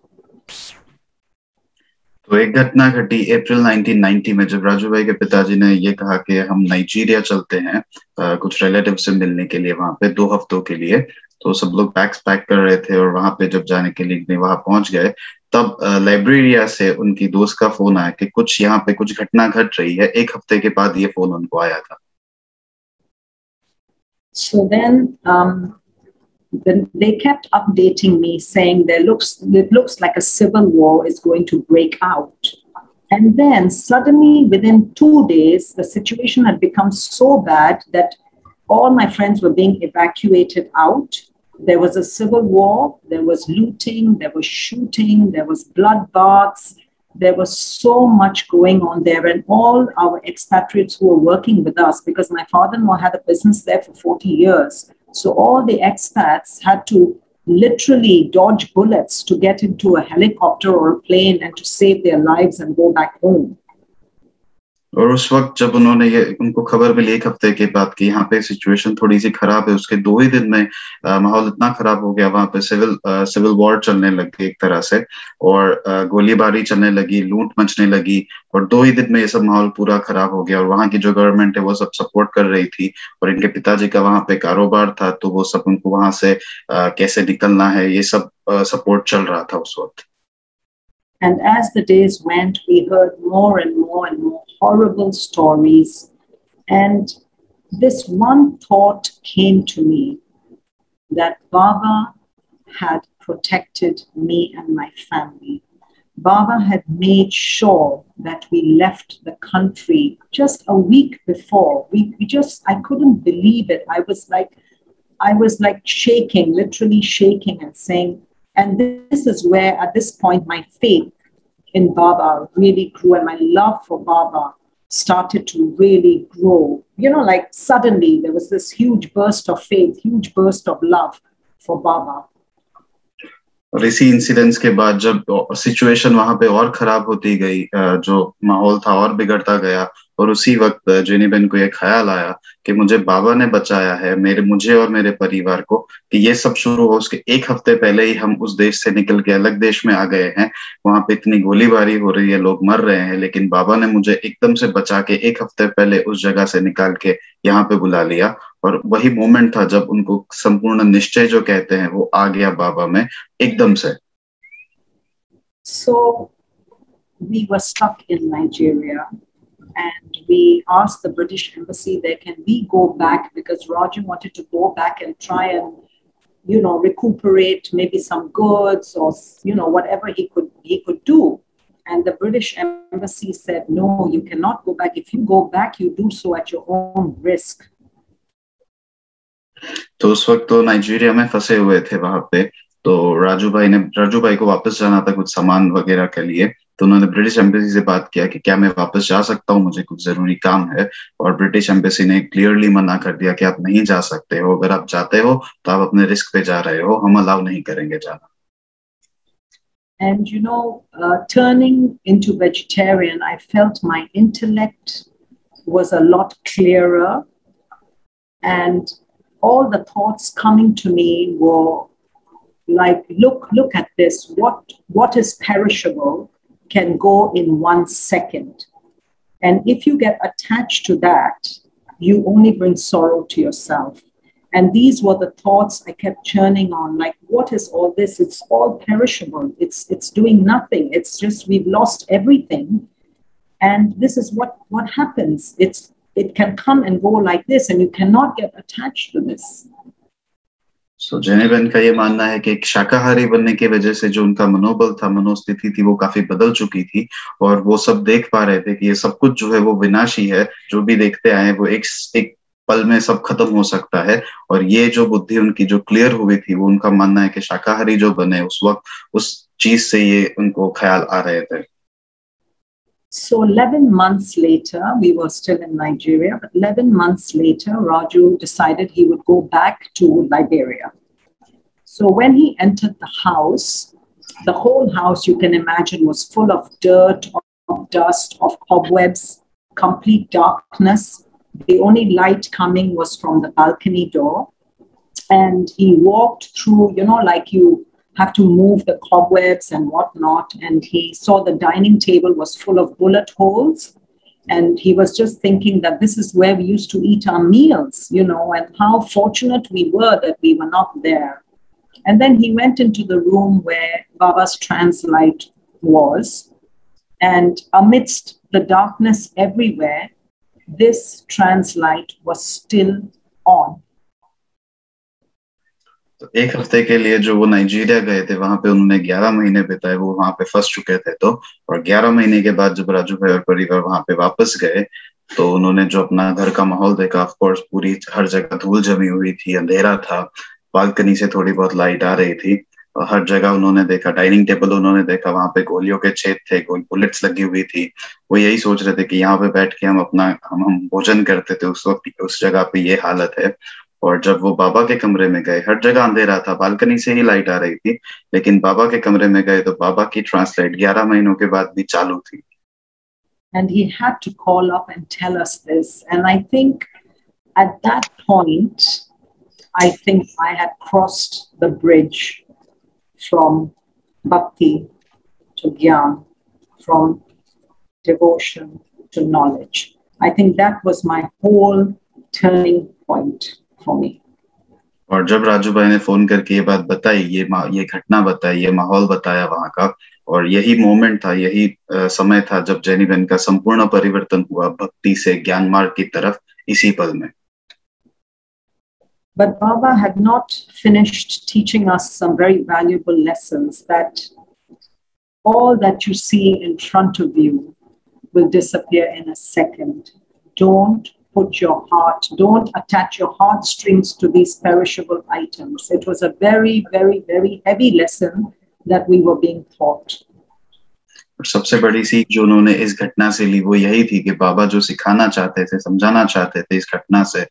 तो एक घटना घटी अप्रैल 1990 में, जब राजू भाई के पिताजी ने ये कहा कि हम नाइजीरिया चलते हैं कुछ रिलेटिव से मिलने के लिए, वहां पे 2 हफ्तों के लिए। तो सब लोग बैग्स पैक कर रहे थे और वहां पे जब जाने के लिए वहां पहुंच गए, तब लाइब्रेरिया से उनकी दोस्त का फोन आया कि कुछ यहाँ पे कुछ घटना घट रही है। 1 हफ्ते के बाद ये फोन उनको आया था। So then they kept updating me, saying it looks like a civil war is going to break out. And then suddenly, within 2 days, the situation had become so bad that all my friends were being evacuated out. There was a civil war, there was looting, there was shooting, there was bloodbaths. There was so much going on there, and all our expatriates who were working with us, because my father-in-law had a business there for 40 years. So all the expats had to literally dodge bullets to get into a helicopter or a plane and to save their lives and go back home. और उस वक्त जब उनको खबर मिली 1 हफ्ते के बाद कि यहाँ पे सिचुएशन थोड़ी सी खराब है, उसके 2 ही दिन में माहौल इतना खराब हो गया, वहां पे सिविल वॉर चलने लग गई एक तरह से, और गोलीबारी चलने लगी, लूट मचने लगी, और 2 ही दिन में ये सब माहौल पूरा खराब हो गया। और वहां की जो गवर्नमेंट है वो सब सपोर्ट कर रही थी, और इनके पिताजी का वहां पे कारोबार था, तो वो सब उनको वहां से कैसे निकलना है ये सब सपोर्ट चल रहा था उस वक्त। And as the days went, we heard more and more and more horrible stories. And this one thought came to me, that Baba had protected me and my family. Baba had made sure that we left the country just a week before. I couldn't believe it. I was like shaking, literally shaking, and saying, and this is where, at this point, my faith in Baba really grew, and my love for Baba started to really grow. Like suddenly there was this huge burst of faith, huge burst of love for Baba. और इसी incidents के बाद जब situation वहां पे और खराब होती गई, जो माहौल था और बिगड़ता गया, और उसी वक्त जेनी बहन को ये ख्याल आया कि मुझे बाबा ने बचाया है, मुझे और मेरे परिवार को, कि ये सब शुरू हो उसके 1 हफ्ते पहले ही हम उस देश से निकल के अलग देश में आ गए हैं। वहां पे इतनी गोलीबारी हो रही है, लोग मर रहे हैं, लेकिन बाबा ने मुझे एकदम से बचा के 1 हफ्ते पहले उस जगह से निकाल के यहाँ पे बुला लिया। और वही मोमेंट था जब उनको संपूर्ण निश्चय जो कहते हैं वो आ गया बाबा में एकदम से। So we were stuck in Nigeria, and we asked the British embassy there, can we go back, because Roger wanted to go back and try and recuperate maybe some goods or whatever he could do. And the British embassy said, no, you cannot go back. If you go back, you do so at your own risk. तो उस वक्त तो Nigeria में फंसे हुए थे वहां पे, तो राजू भाई को वापस जाना था कुछ सामान वगैरह के लिए। तो उन्होंने ब्रिटिश एम्बेसी से बात किया कि क्या मैं वापस जा सकता हूँ, मुझे कुछ जरूरी काम है। और ब्रिटिश एम्बेसी ने क्लियरली मना कर दिया कि आप नहीं जा सकते हो, अगर आप जाते हो तो आप अपने रिस्क पे जा रहे हो, हम अलाउ नहीं करेंगे जाना। And turning into vegetarian, I felt my intellect was a lot clearer, and all the thoughts coming to me were like, look at this. What is perishable can go in 1 second. And if you get attached to that, you only bring sorrow to yourself. And these were the thoughts I kept churning on, like, what is all this? It's all perishable. It's doing nothing. It's just we've lost everything. And this is what happens. It can come and go like this, and you cannot get attached to this. So jenny बहन का ये मानना है कि एक शाकाहारी बनने की वजह से जो उनका मनोबल था, मनोस्थिति थी, वो काफी बदल चुकी थी और वो सब देख पा रहे थे कि ये सब कुछ जो है वो विनाशी है। जो भी देखते आए वो एक पल में सब खत्म हो सकता है। और ये जो बुद्धि उनकी जो क्लियर हुई थी, वो उनका मानना है कि शाकाहारी जो बने उस वक्त उस चीज से ये उनको ख्याल आ रहे थे। So 11 months later, we were still in Nigeria, but 11 months later, Raju decided he would go back to Liberia. So when he entered the house, the whole house, you can imagine, was full of dirt, of dust, of cobwebs, complete darkness. The only light coming was from the balcony door. And he walked through, like you have to move the cobwebs and whatnot. And he saw the dining table was full of bullet holes. And he was just thinking that this is where we used to eat our meals, and how fortunate we were that we were not there. And then he went into the room where Baba's translite was. And amidst the darkness everywhere, this translite was still on. तो एक हफ्ते के लिए जो वो Nigeria गए थे, वहां पे उन्होंने 11 महीने बिताए, वो वहां पे फंस चुके थे। तो और 11 महीने के बाद जब राजू भाई और परिवार वहां पे वापस गए, तो उन्होंने जो अपना घर का माहौल देखा, ऑफ कोर्स पूरी हर जगह धूल जमी हुई थी, अंधेरा था, बालकनी से थोड़ी बहुत लाइट आ रही थी और हर जगह उन्होंने देखा, डाइनिंग टेबल उन्होंने देखा, वहां पे गोलियों के छेद थे, बुलेट्स लगी हुई थी। वो यही सोच रहे थे कि यहाँ पे बैठ के हम भोजन करते थे उस वक्त, उस जगह पे ये हालत है। और जब वो बाबा के कमरे में गए, हर जगह अंधेरा था, बालकनी से ही लाइट आ रही थी, लेकिन बाबा के कमरे में गए तो बाबा की ट्रांसलेट 11 महीनों के बाद भी चालू थी। And he had to call up and tell us this. And I think at that point, I think I had crossed the bridge from bhakti to gyan, from devotion to knowledge. I think that was my whole turning point for me. और जब राजू भाई ने phone करके ये बात बताई, ये घटना बताई, ये माहौल बताया वहां का, और यही मोमेंट था, यही समय था जब जेनी बहन का संपूर्ण परिवर्तन हुआ भक्ति से ज्ञान मार्ग की तरफ, इसी पल में। But Baba had not finished teaching us some very valuable lessons, that all that you see in front of you will disappear in a second. Don't attach your heartstrings to these perishable items. It was a very, very, very heavy lesson that we were being taught. और सबसे बड़ी सीख जो उन्होंने इस घटना से ली, वो यही थी कि बाबा जो सिखाना चाहते थे, समझाना चाहते थे इस घटना से,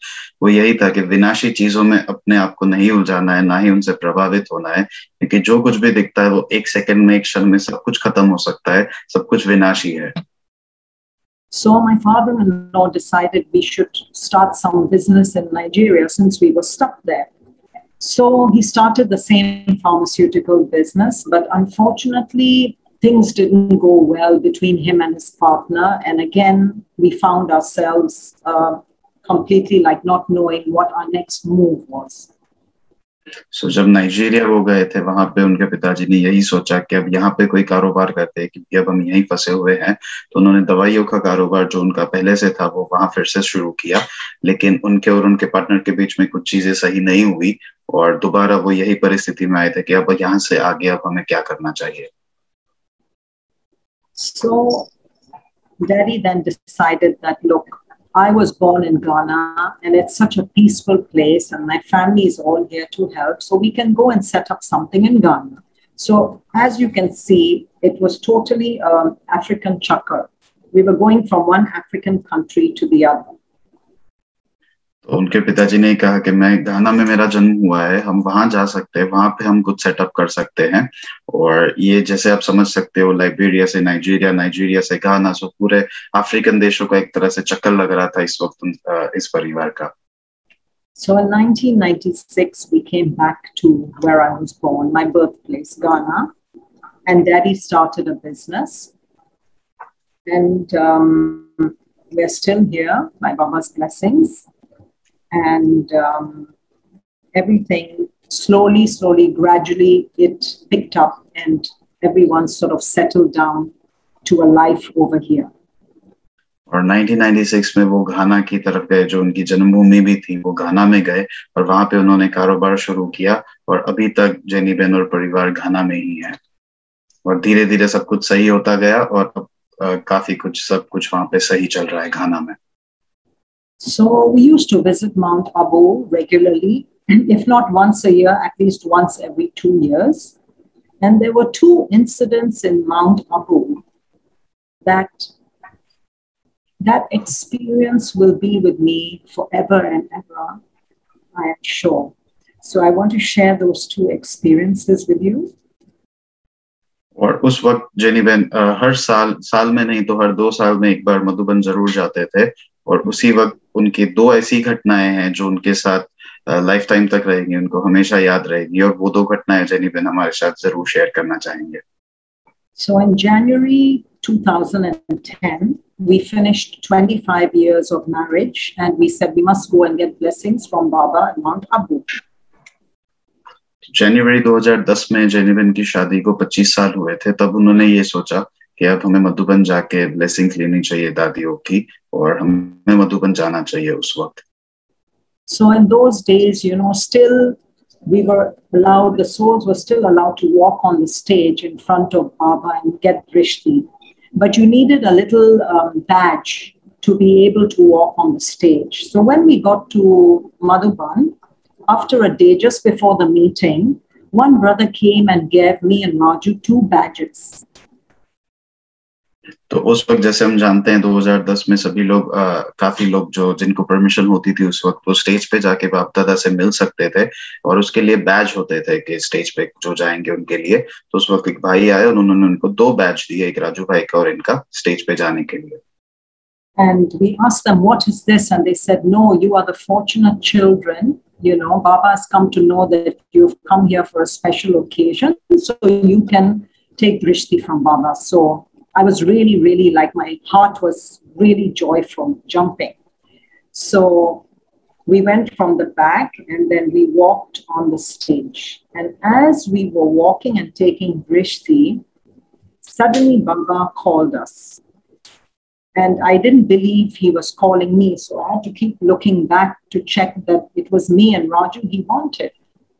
वो यही था कि विनाशी चीजों में अपने आप को नहीं उलझाना है, ना ही उनसे प्रभावित होना है, क्योंकि जो कुछ भी दिखता है वो एक सेकंड में, एक क्षण में सब कुछ खत्म हो सकता है, सब कुछ विनाशी है। So my father-in-law decided we should start some business in Nigeria since we were stuck there. So he started the same pharmaceutical business, but unfortunately things didn't go well between him and his partner. And again, we found ourselves completely like not knowing what our next move was. So जब Nigeria वो गए थे, वहां पे उनके पिताजी ने यही सोचा कि अब यहाँ पे कोई कारोबार करते हैं, क्योंकि अब हम यहीं फंसे हुए हैं। तो उन्होंने दवाइयों का कारोबार जो उनका पहले से था वो वहां फिर से शुरू किया, लेकिन उनके और उनके पार्टनर के बीच में कुछ चीजें सही नहीं हुई और दोबारा वो यही परिस्थिति में आए थे कि अब यहाँ से आगे अब हमें क्या करना चाहिए। So Daddy then decided that, look, I was born in Ghana and it's such a peaceful place and my family is all here to help. So we can go and set up something in Ghana. So as you can see, it was totally African chakkar. We were going from one African country to the other. तो उनके पिताजी ने कहा कि मैं घाना में मेरा जन्म हुआ है, हम वहां जा सकते हैं, वहां पे हम कुछ सेटअप कर सकते हैं। और ये जैसे आप समझ सकते हो, लाइबेरिया से नाइजीरिया, नाइजीरिया से घाना, सो पूरे अफ्रीकन देशों का एक तरह से चक्कर लग रहा था इस वक्त इस परिवार का। So in 1996 we came back to where I was born, my birthplace, Ghana, and Daddy started a business. And we're still here by Baba's blessings. And everything slowly, gradually, it picked up and everyone sort of settled down to a life over here. और 1996 में वो घाना की तरफ गए, जो उनकी जन्मभूमि भी थी, वो घाना में गए और वहां पे उन्होंने कारोबार शुरू किया और अभी तक जेनी बहन और परिवार घाना में ही है और धीरे धीरे सब कुछ सही होता गया और अब काफी कुछ सब कुछ वहां पे सही चल रहा है घाना में. So we used to visit Mount Abu regularly, if not once a year, at least once every 2 years. And there were 2 incidents in Mount Abu that experience will be with me forever and ever, I am sure. So I want to share those 2 experiences with you. और उस वक्त jenny बहन हर साल में नहीं तो हर 2 साल में एक बार मधुबन जरूर जाते थे और उसी वक्त उनकी 2 ऐसी घटनाएं हैं जो उनके साथ लाइफ टाइम तक रहेंगी, उनको हमेशा याद रहेगी और वो 2 घटनाएं जेनी बहन हमारे साथ जरूर शेयर करना चाहेंगे. So in January 2010, we finished 25 years of marriage and we said we must go and get blessings from Baba at Mount Abu. जनवरी 2010 में जेनी बहन की शादी को 25 साल हुए थे. तब उन्होंने ये सोचा कि अब हमें मधुबन जाके ब्लेसिंग्स लेनी चाहिए दादियों की और हमें मधुबन जाना चाहिए उस वक्त. So in those days, you know, still we were allowed, the souls were still allowed to walk on the stage in front of Baba and get drishti. But you needed a little badge to be able to walk on the stage. So when we got to Madhuban, after a day, just before the meeting, one brother came and gave me and Raju 2 badges. तो उस वक्त जैसे हम जानते हैं 2010 में सभी लोग काफी लोग जो जिनको परमिशन होती थी उस वक्त वो स्टेज पे जाके बाप दादा से मिल सकते थे और उसके लिए बैज होते थे कि स्टेज पे जो जाएंगे उनके लिए. तो उस वक्त एक भाई आए और उन्होंने उनको 2 बैज दिए, एक राजू भाई का और इनका, स्टेज पे जाने के लिए. And we asked them, what is this? And they said, no, you are the fortunate children. You know, Baba has come to know that you've come here for a special occasion, so you can take drishti from Baba. So I was really like, my heart was really joyful, jumping. So we went from the back and then we walked on the stage. And as we were walking and taking drishti, suddenly Baba called us. And I didn't believe he was calling me. So I had to keep looking back to check that it was me and Raju he wanted.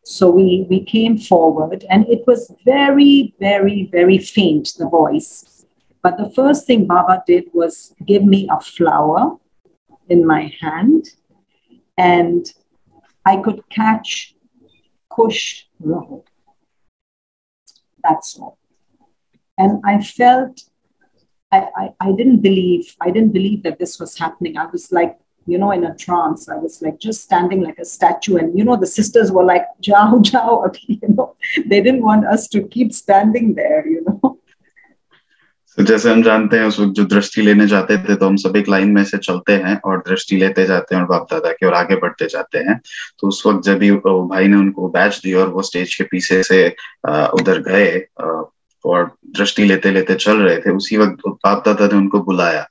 So we came forward and it was very faint, the voice. But the first thing Baba did was give me a flower in my hand and I could catch Kush Raho. That's all. And I felt, I didn't believe that this was happening. I was like, you know, in a trance. I was like just standing like a statue. And, you know, the sisters were like, jao, you know, they didn't want us to keep standing there, you know. तो जैसे हम जानते हैं उस वक्त जो दृष्टि लेने जाते थे तो हम सब एक लाइन में से चलते हैं और दृष्टि लेते जाते हैं और बाप दादा के और आगे बढ़ते जाते हैं. तो उस वक्त जब भी भाई ने उनको बैच दिया और वो स्टेज के पीछे से उधर गए और दृष्टि लेते लेते चल रहे थे, उसी वक्त बाप दादा ने उनको बुलाया.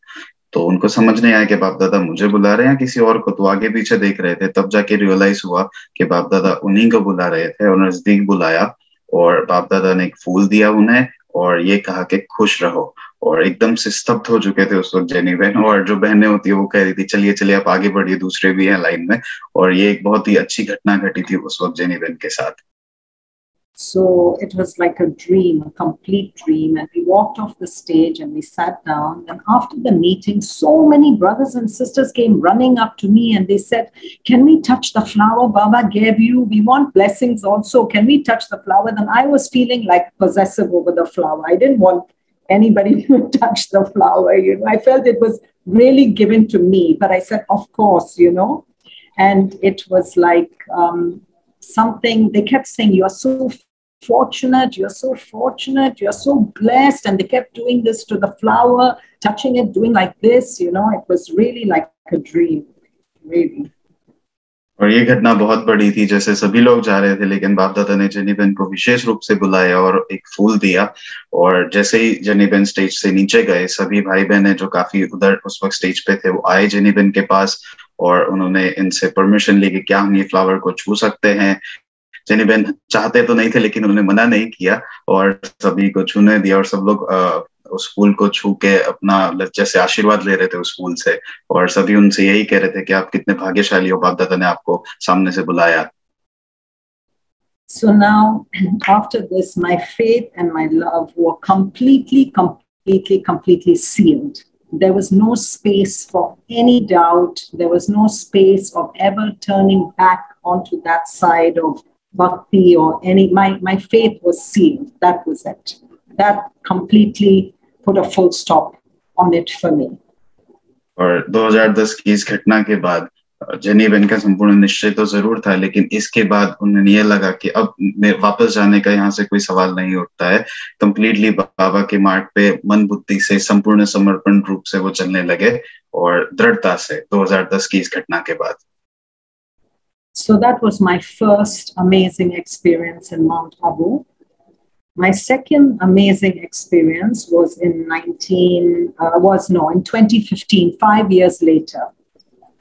तो उनको समझ नहीं आया कि बाप दादा मुझे बुला रहे हैं किसी और को. तो आगे पीछे देख रहे थे, तब जाके रियलाइज हुआ कि बाप दादा उन्हीं को बुला रहे थे और नजदीक बुलाया और बाप दादा ने एक फूल दिया उन्हें और ये कहा कि खुश रहो. और एकदम से स्तब्ध हो चुके थे उस वक्त जेनी बहन, और जो बहनें होती है वो कह रही थी चलिए चलिए आप आगे बढ़िए, दूसरे भी हैं लाइन में. और ये एक बहुत ही अच्छी घटना घटी थी उस वक्त जेनी बहन के साथ. So it was like a dream, a complete dream. And we walked off the stage and we sat down. And after the meeting, so many brothers and sisters came running up to me and they said, can we touch the flower Baba gave you? We want blessings also. Can we touch the flower? Then I was feeling like possessive over the flower. I didn't want anybody to touch the flower. You know, I felt it was really given to me. But I said, of course, you know. And it was like something, they kept saying, you're so fortunate, you're so fortunate, you're so blessed. And they kept doing this to the flower, touching it, doing like this, you know. It was really like a dream, really. और ये घटना बहुत बड़ी थी, जैसे सभी लोग जा रहे थे लेकिन बाप दादा ने जेनी बेन को विशेष रूप से बुलाया और एक फूल दिया। और जैसे ही जेनी बेन स्टेज से नीचे गए, सभी भाई बहन जो काफी उधर उस वक्त स्टेज पे थे वो आए जेनी बेन के पास और उन्होंने इनसे परमिशन ली कि क्या हम ये फ्लावर को छू सकते हैं। जेनी बेन चाहते तो नहीं थे लेकिन उन्होंने मना नहीं किया और सभी को छूने दिया और सब लोग उस फूल को छू के अपना जैसे आशीर्वाद ले रहे थे उस फूल से। और सभी उनसे यही कह रहे थे कि आप कितने भाग्यशाली हो, बाप दादा ने आपको सामने से बुलाया। So now, after this, my faith and my love were completely sealed. There was no space for any doubt. There was no space of ever turning back onto that side of bhakti or any. My faith was sealed. That was it. That completely put a full stop on it for me. और 2010 की इस घटना के बाद jenny Ben का संपूर्ण निश्चय तो जरूर था, लेकिन इसके बाद उन्हें ये लगा कि अब वापस जाने का यहाँ से कोई सवाल नहीं उठता है। कंप्लीटली बाबा के मार्ग पे मन बुद्धि से संपूर्ण समर्पण रूप से वो चलने लगे और दृढ़ता से 2010 की इस घटना के बाद। So that was my first amazing experience in Mount Abu. My second amazing experience was in 2015, 5 years later.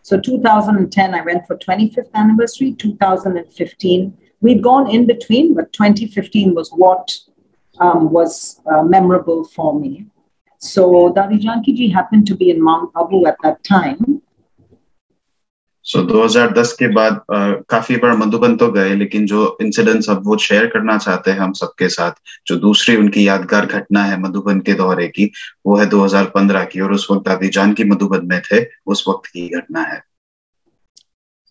So 2010, I went for 25th anniversary. 2015, we'd gone in between, but 2015 was what was memorable for me. So Dadi Janki ji happened to be in Mount Abu at that time. So 2010 के बाद काफी बार मधुबन तो गए, लेकिन जो incidents अब वो share करना चाहते हैं हम सबके साथ, जो दूसरी उनकी यादगार घटना है मधुबन के दौरे की, वो है 2015 की और उस वक्त दादी जानकी मधुबन में थे, उस वक्त की घटना है।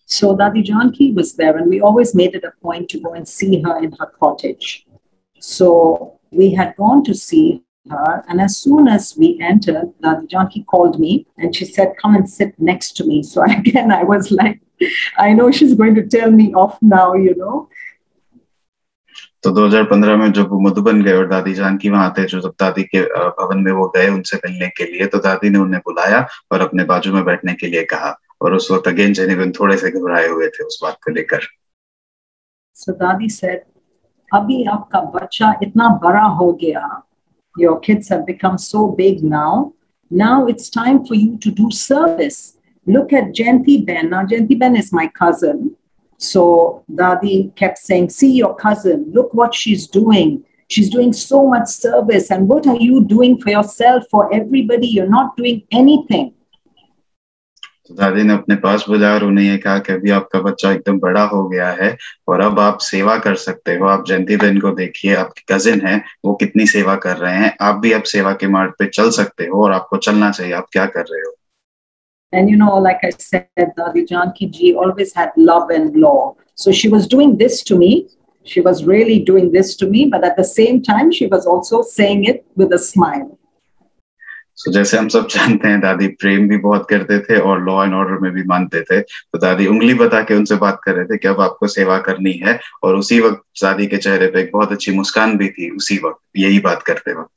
So Dadi Janki was there and we always made it a point to go and see her in her cottage. So we had gone to see her, and as soon as we entered, Dadi Janki called me and she said, "Come and sit next to me." So again, I was like, I know she's going to tell me off now, you know. तो 2015 में जब वो मधुबन गए और दादी जानकी वहां थे, जो जब दादी के भवन में वो गए उनसे मिलने के लिए, तो दादी ने उन्हें बुलाया और अपने बाजू में बैठने के लिए कहा। और उस वक्त अगेन जेनी बेन थोड़े से घबराए हुए थे उस बात को लेकर। So Dadi said, "Abhi आपका बच्चा इतना बड़ा हो गया. Your kids have become so big now. Now it's time for you to do service. Look at Jayanti Ben. Now Jayanti Ben is my cousin. So Dadi kept saying, see your cousin, look what she's doing. She's doing so much service. And what are you doing for yourself, for everybody? You're not doing anything." तो दादी ने अपने पास बुलाया और उन्हें ये कहा कि अभी आपका बच्चा एकदम बड़ा हो गया है और अब आप सेवा कर सकते हो। आप जयंती बहन को देखिए, आपकी कजिन है, वो कितनी सेवा कर रहे हैं, आप भी अब सेवा के मार्ग पे चल सकते हो और आपको चलना चाहिए। आप क्या कर रहे हो? And you know, like I said, Dadi Janki ji always had love and law. So she was doing this to me. She was really doing this to me, but at the same time, she was also saying it with a smile. So जैसे हम सब जानते हैं, दादी प्रेम भी बहुत करते थे और लॉ एंड ऑर्डर में भी मानते थे। तो दादी उंगली बता के उनसे बात कर रहे थे कि अब आपको सेवा करनी है, और उसी वक्त दादी के चेहरे पे एक बहुत अच्छी मुस्कान भी थी उसी वक्त, यही बात करते वक्त।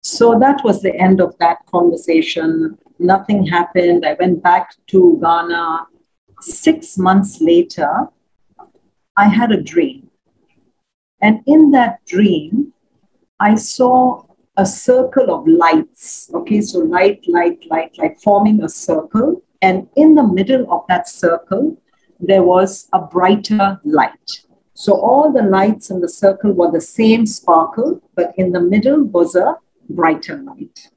So that was the end of that conversation. Nothing happened. I went back to Ghana. 6 months later, I had a dream. And in that dream, I saw a circle of lights. Okay, so light, forming a circle. And in the middle of that circle, there was a brighter light. So all the lights in the circle were the same sparkle, but in the middle was a brighter light.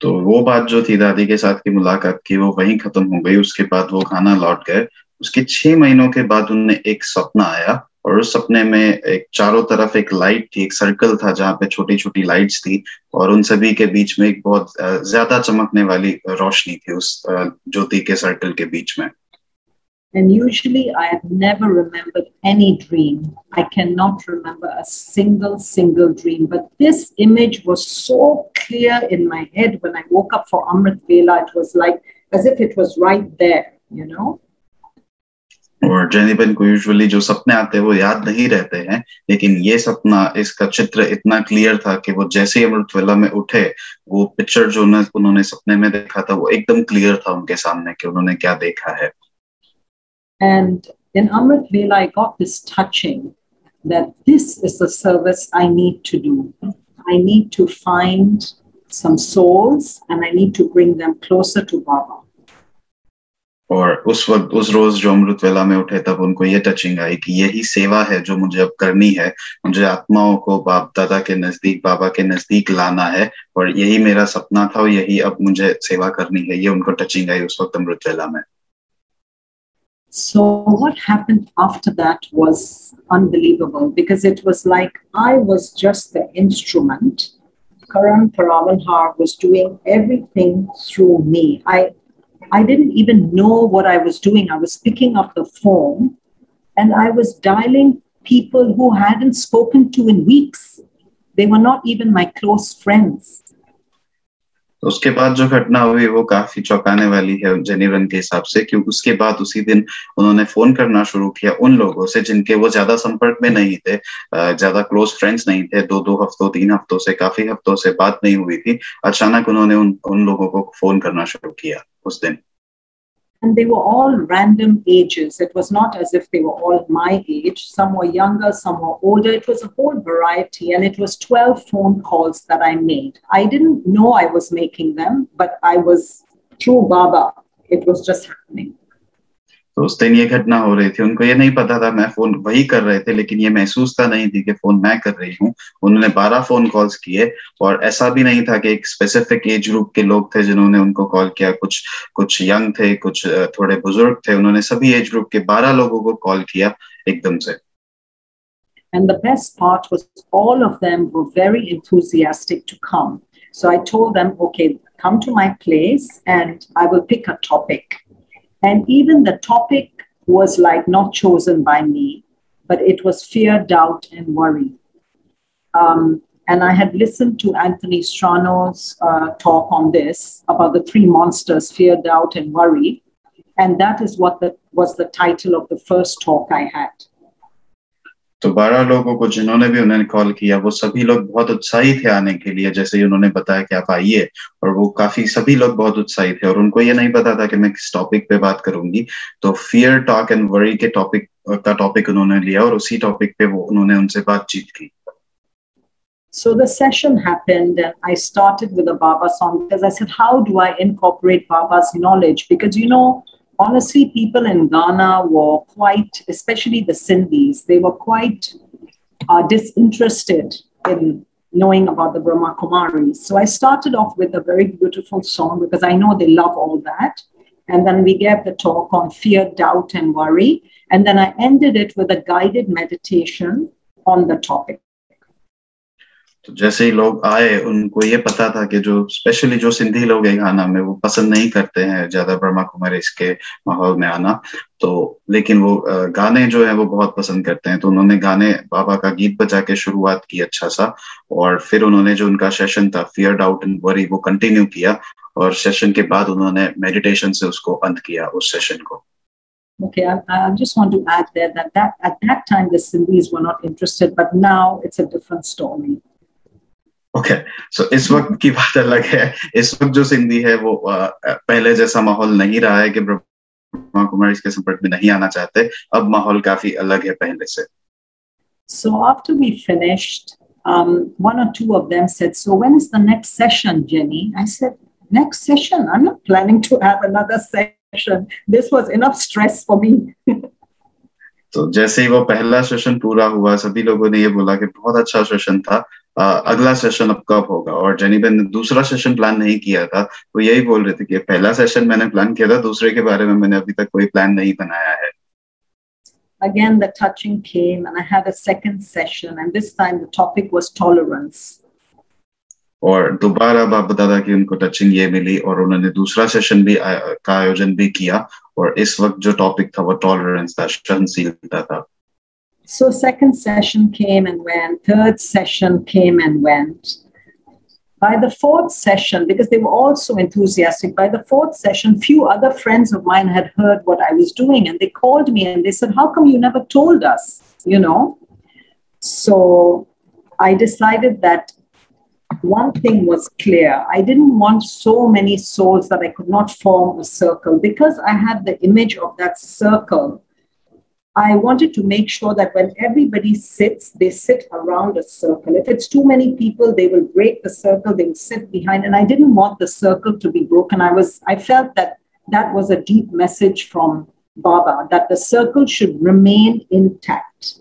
तो वो बात जो थी दादी के साथ की मुलाकात की, वो वहीं खत्म हो गई। उसके बाद वो खाना लौट गए। उसके 6 महीनों के बाद उन्हें एक सपना आया, और उस सपने में एक चारों तरफ एक लाइट थी, एक सर्कल था जहाँ पे छोटी छोटी लाइट्स थी, और उन सभी के बीच में एक बहुत ज्यादा चमकने वाली रोशनी थी उस ज्योति के सर्कल के बीच में। And usually I have never remembered any dream. I cannot remember a single dream. But this image was so clear in my head when I woke up for Amrit Vela. It was like as if it was right there, you know. और jenny Ben को usually जो सपने आते हैं वो याद नहीं रहते हैं, लेकिन ये सपना, इसका चित्र इतना क्लियर था कि वो जैसे ही अमृत वेला में उठे, वो पिक्चर जो उन्होंने सपने में देखा था वो एकदम क्लियर था उनके सामने कि उन्होंने क्या देखा है। And in Amrit Vela, I got this touching that this is the service I need to do. I need to find some souls and I need to bring them closer to Baba. और उस वक्त उस रोज जो अमृत वेला में उठे तब उनको ये टचिंग आई कि यही सेवा है जो मुझे अब करनी है, मुझे आत्माओं को बाप दादा के नजदीक, बाबा के नजदीक लाना है, और यही मेरा सपना था और यही अब मुझे सेवा करनी है। ये उनको टचिंग आई उस वक्त अमृत वेला में। So what happened after that was unbelievable, because it was like I was just the instrument. Karan Paramanhar was doing everything through me. I didn't even know what I was doing. I was picking up the phone and I was dialing people who hadn't spoken to in weeks. They were not even my close friends. उसके बाद जो घटना हुई वो काफी चौंकाने वाली है जेनीरन के हिसाब से, क्योंकि उसके बाद उसी दिन उन्होंने फोन करना शुरू किया उन लोगों से जिनके वो ज्यादा संपर्क में नहीं थे, ज्यादा क्लोज फ्रेंड्स नहीं थे, 2 हफ्तों 3 हफ्तों से, काफी हफ्तों से बात नहीं हुई थी। अचानक उन्होंने उन लोगों को फोन करना शुरू किया उस दिन। And they were all random ages. It was not as if they were all my age. Some were younger, some were older. It was a whole variety. And it was 12 phone calls that I made. I didn't know I was making them, but I was through Baba. It was just happening. तो उस दिन ये घटना हो रही थी, उनको ये नहीं पता था मैं फोन वही कर रहे थे, लेकिन ये महसूसता नहीं थी कि फोन मैं कर रही हूँ। उन्होंने 12 फोन कॉल्स किए और ऐसा भी नहीं था कि एक स्पेसिफिक एज ग्रुप के लोग थे जिन्होंने उनको कॉल किया, कुछ यंग थे, कुछ थोड़े बुजुर्ग थे। उन्होंने सभी एज ग्रुप के 12 लोगों को कॉल किया एकदम से। And the best part was all of them were very enthusiastic to come. So I told them, okay, come to my place and I will pick a topic. And even the topic was like not chosen by me, but it was fear, doubt, and worry. And I had listened to Anthony Strano's talk on this about the 3 monsters, fear, doubt, and worry. And that is what was the title of the first talk I had. तो 12 लोगों को जिन्होंने भी उन्होंने call किया वो सभी लोग बहुत उत्साही थे आने के लिए, जैसे ही उन्होंने बताया कि आप आइए, और वो काफी सभी लोग बहुत उत्साही थे और उनको ये नहीं पता था कि मैं किस टॉपिक पे बात करूंगी। तो फियर, टॉक एंड वरी के टॉपिक उन्होंने लिया और उसी टॉपिक पे वो उन्होंने उनसे बातचीत की। So the session happened and I started with a Baba song because I said, how do I incorporate Baba's knowledge? Because, you know, honestly, people in Ghana were quite, especially the Sindhis, they were quite disinterested in knowing about the Brahma Kumaris. So I started off with a very beautiful song because I know they love all that. And then we gave the talk on fear, doubt, and worry. And then I ended it with a guided meditation on the topic. तो जैसे ही लोग आए उनको ये पता था कि जो स्पेशली जो सिंधी लोग हैं गाना में वो पसंद नहीं करते हैं ज्यादा ब्रह्मा कुमारी इसके माहौल में आना, तो लेकिन वो गाने जो है वो बहुत पसंद करते हैं। तो उन्होंने गाने बाबा का गीत बजा के शुरुआत की अच्छा सा, और फिर उन्होंने जो उनका सेशन था फियर, डाउट एंड वरी वो कंटिन्यू किया, और सेशन के बाद उन्होंने मेडिटेशन से उसको अंत किया उस सेशन को। Okay, I just want to add there that at that time the Sindhis were not interested, but now it's a different story. Okay, so इस वक्त की बात अलग है। इस वक्त जो सिंधी है वो पहले जैसा माहौल नहीं रहा है कि ब्रह्मा कुमारी के संपर्क में नहीं आना चाहते, अब माहौल काफी अलग है पहले से। So after we finished, one or two of them said, so when is the next session, Jenny? I said, next session? I'm not planning to have another session. This was enough stress for me. तो जैसे ही वो पहला session पूरा हुआ, सभी लोगों ने ये बोला कि बहुत अच्छा सेशन था, अगला सेशन अब कब होगा। और जेनी बहन ने दूसरा सेशन प्लान नहीं किया था, वो यही बोल रहे थे कि पहला सेशन मैंने प्लान किया था, दूसरे के बारे में मैंने अभी तक कोई प्लान नहीं बनाया है। Again, the touching came and I had a second session, and this time the topic was tolerance. और दोबारा बाबा दादा की उनको टचिंग ये मिली और उन्होंने दूसरा सेशन भी का आयोजन भी किया, और इस वक्त जो टॉपिक था वो टॉलरेंस था, सहनशीलता था। So second session came and went, third session came and went. By the fourth session, because they were all so enthusiastic, by the fourth session, few other friends of mine had heard what I was doing, and they called me and they said, how come you never told us, you know? So I decided that one thing was clear. I didn't want so many souls that I could not form a circle, because I had the image of that circle. I wanted to make sure that when everybody sits, they sit around a circle. If it's too many people, they will break the circle, they will sit behind. And I didn't want the circle to be broken. I felt that that was a deep message from Baba, that the circle should remain intact.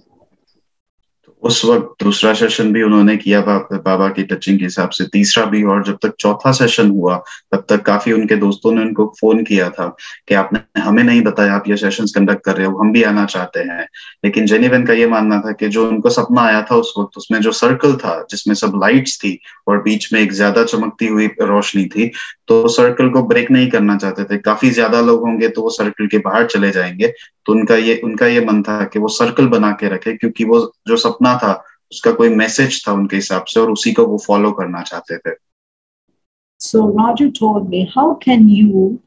उस वक्त दूसरा session भी उन्होंने किया बाबा की touching के हिसाब से, तीसरा भी, और जब तक चौथा सेशन हुआ तब तक काफी उनके दोस्तों ने उनको फोन किया था कि आपने हमें नहीं बताया आप ये सेशंस कंडक्ट कर रहे हो, हम भी आना चाहते हैं। लेकिन जेनी बेन का ये मानना था कि जो उनको सपना आया था उस वक्त, उसमें जो सर्कल था जिसमें सब लाइट्स थी और बीच में एक ज्यादा चमकती हुई रोशनी थी, तो सर्कल को ब्रेक नहीं करना चाहते थे। काफी ज्यादा लोग होंगे तो वो सर्कल के बाहर चले जाएंगे, तो उनका ये मन था कि वो सर्कल बना के रखे, क्योंकि वो जो सपना था उसका कोई मैसेज था उनके हिसाब से और उसी को वो फॉलो करना चाहते थे। So Roger told me, how can you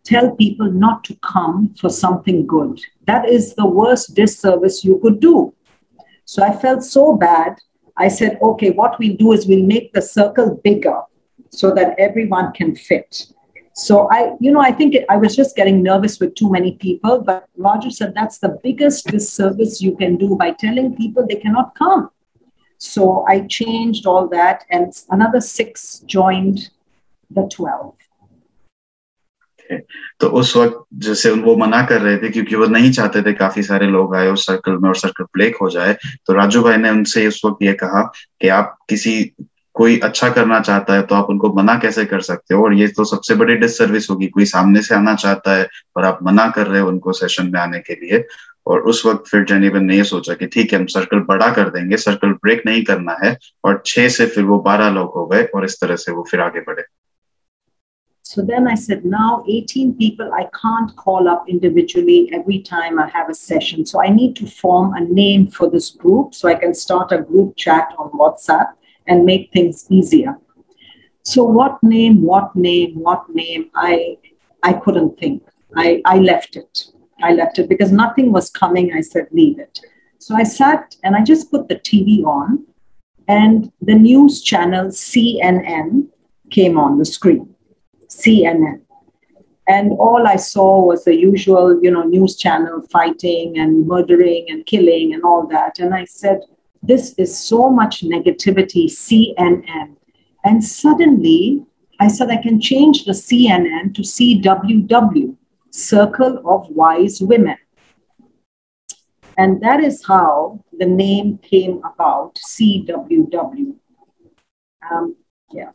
tell people not to come for something good? That is the worst disservice you could do. So I felt so bad. I said, okay, what we'll do is we'll make the circle bigger so that everyone can fit. So I think I was just getting nervous with too many people, but Roger said that's the biggest disservice you can do by telling people they cannot come. So I changed all that, and another 6 joined the 12. तो उस वक्त जैसे वो मना कर रहे थे क्योंकि वो नहीं चाहते थे काफी सारे लोग आए उस सर्कल में और सर्कल ब्रेक हो जाए, तो राजू भाई ने उनसे उस वक्त ये कहा कि आप कोई अच्छा करना चाहता है तो आप उनको मना कैसे कर सकते हो, और ये तो सबसे बड़ी डिससर्विस होगी। कोई सामने से आना चाहता है और आप मना कर रहे हो उनको सेशन में आने के लिए। और उस वक्त फिर जेनी बेन ने ये सोचा कि ठीक है, हम सर्कल बड़ा कर देंगे, सर्कल ब्रेक नहीं करना है, और 6 से फिर वो 12 लोग हो गए और इस तरह से वो फिर आगे बढ़े। So then I said, now 18 people, I can't call up individually every time I have a session. So I need to form a name for this group so I can start a group chat on WhatsApp and make things easier. So what name, I couldn't think. I left it. Because nothing was coming. I said, leave it. So I sat and I just put the TV on, and the news channel CNN came on the screen. CNN. And all I saw was the usual, news channel fighting and murdering and killing and all that. And I said, this is so much negativity, CNN. And suddenly I said, I can change the CNN to CWW, Circle of Wise Women. And that is how the name came about, CWW. Yeah.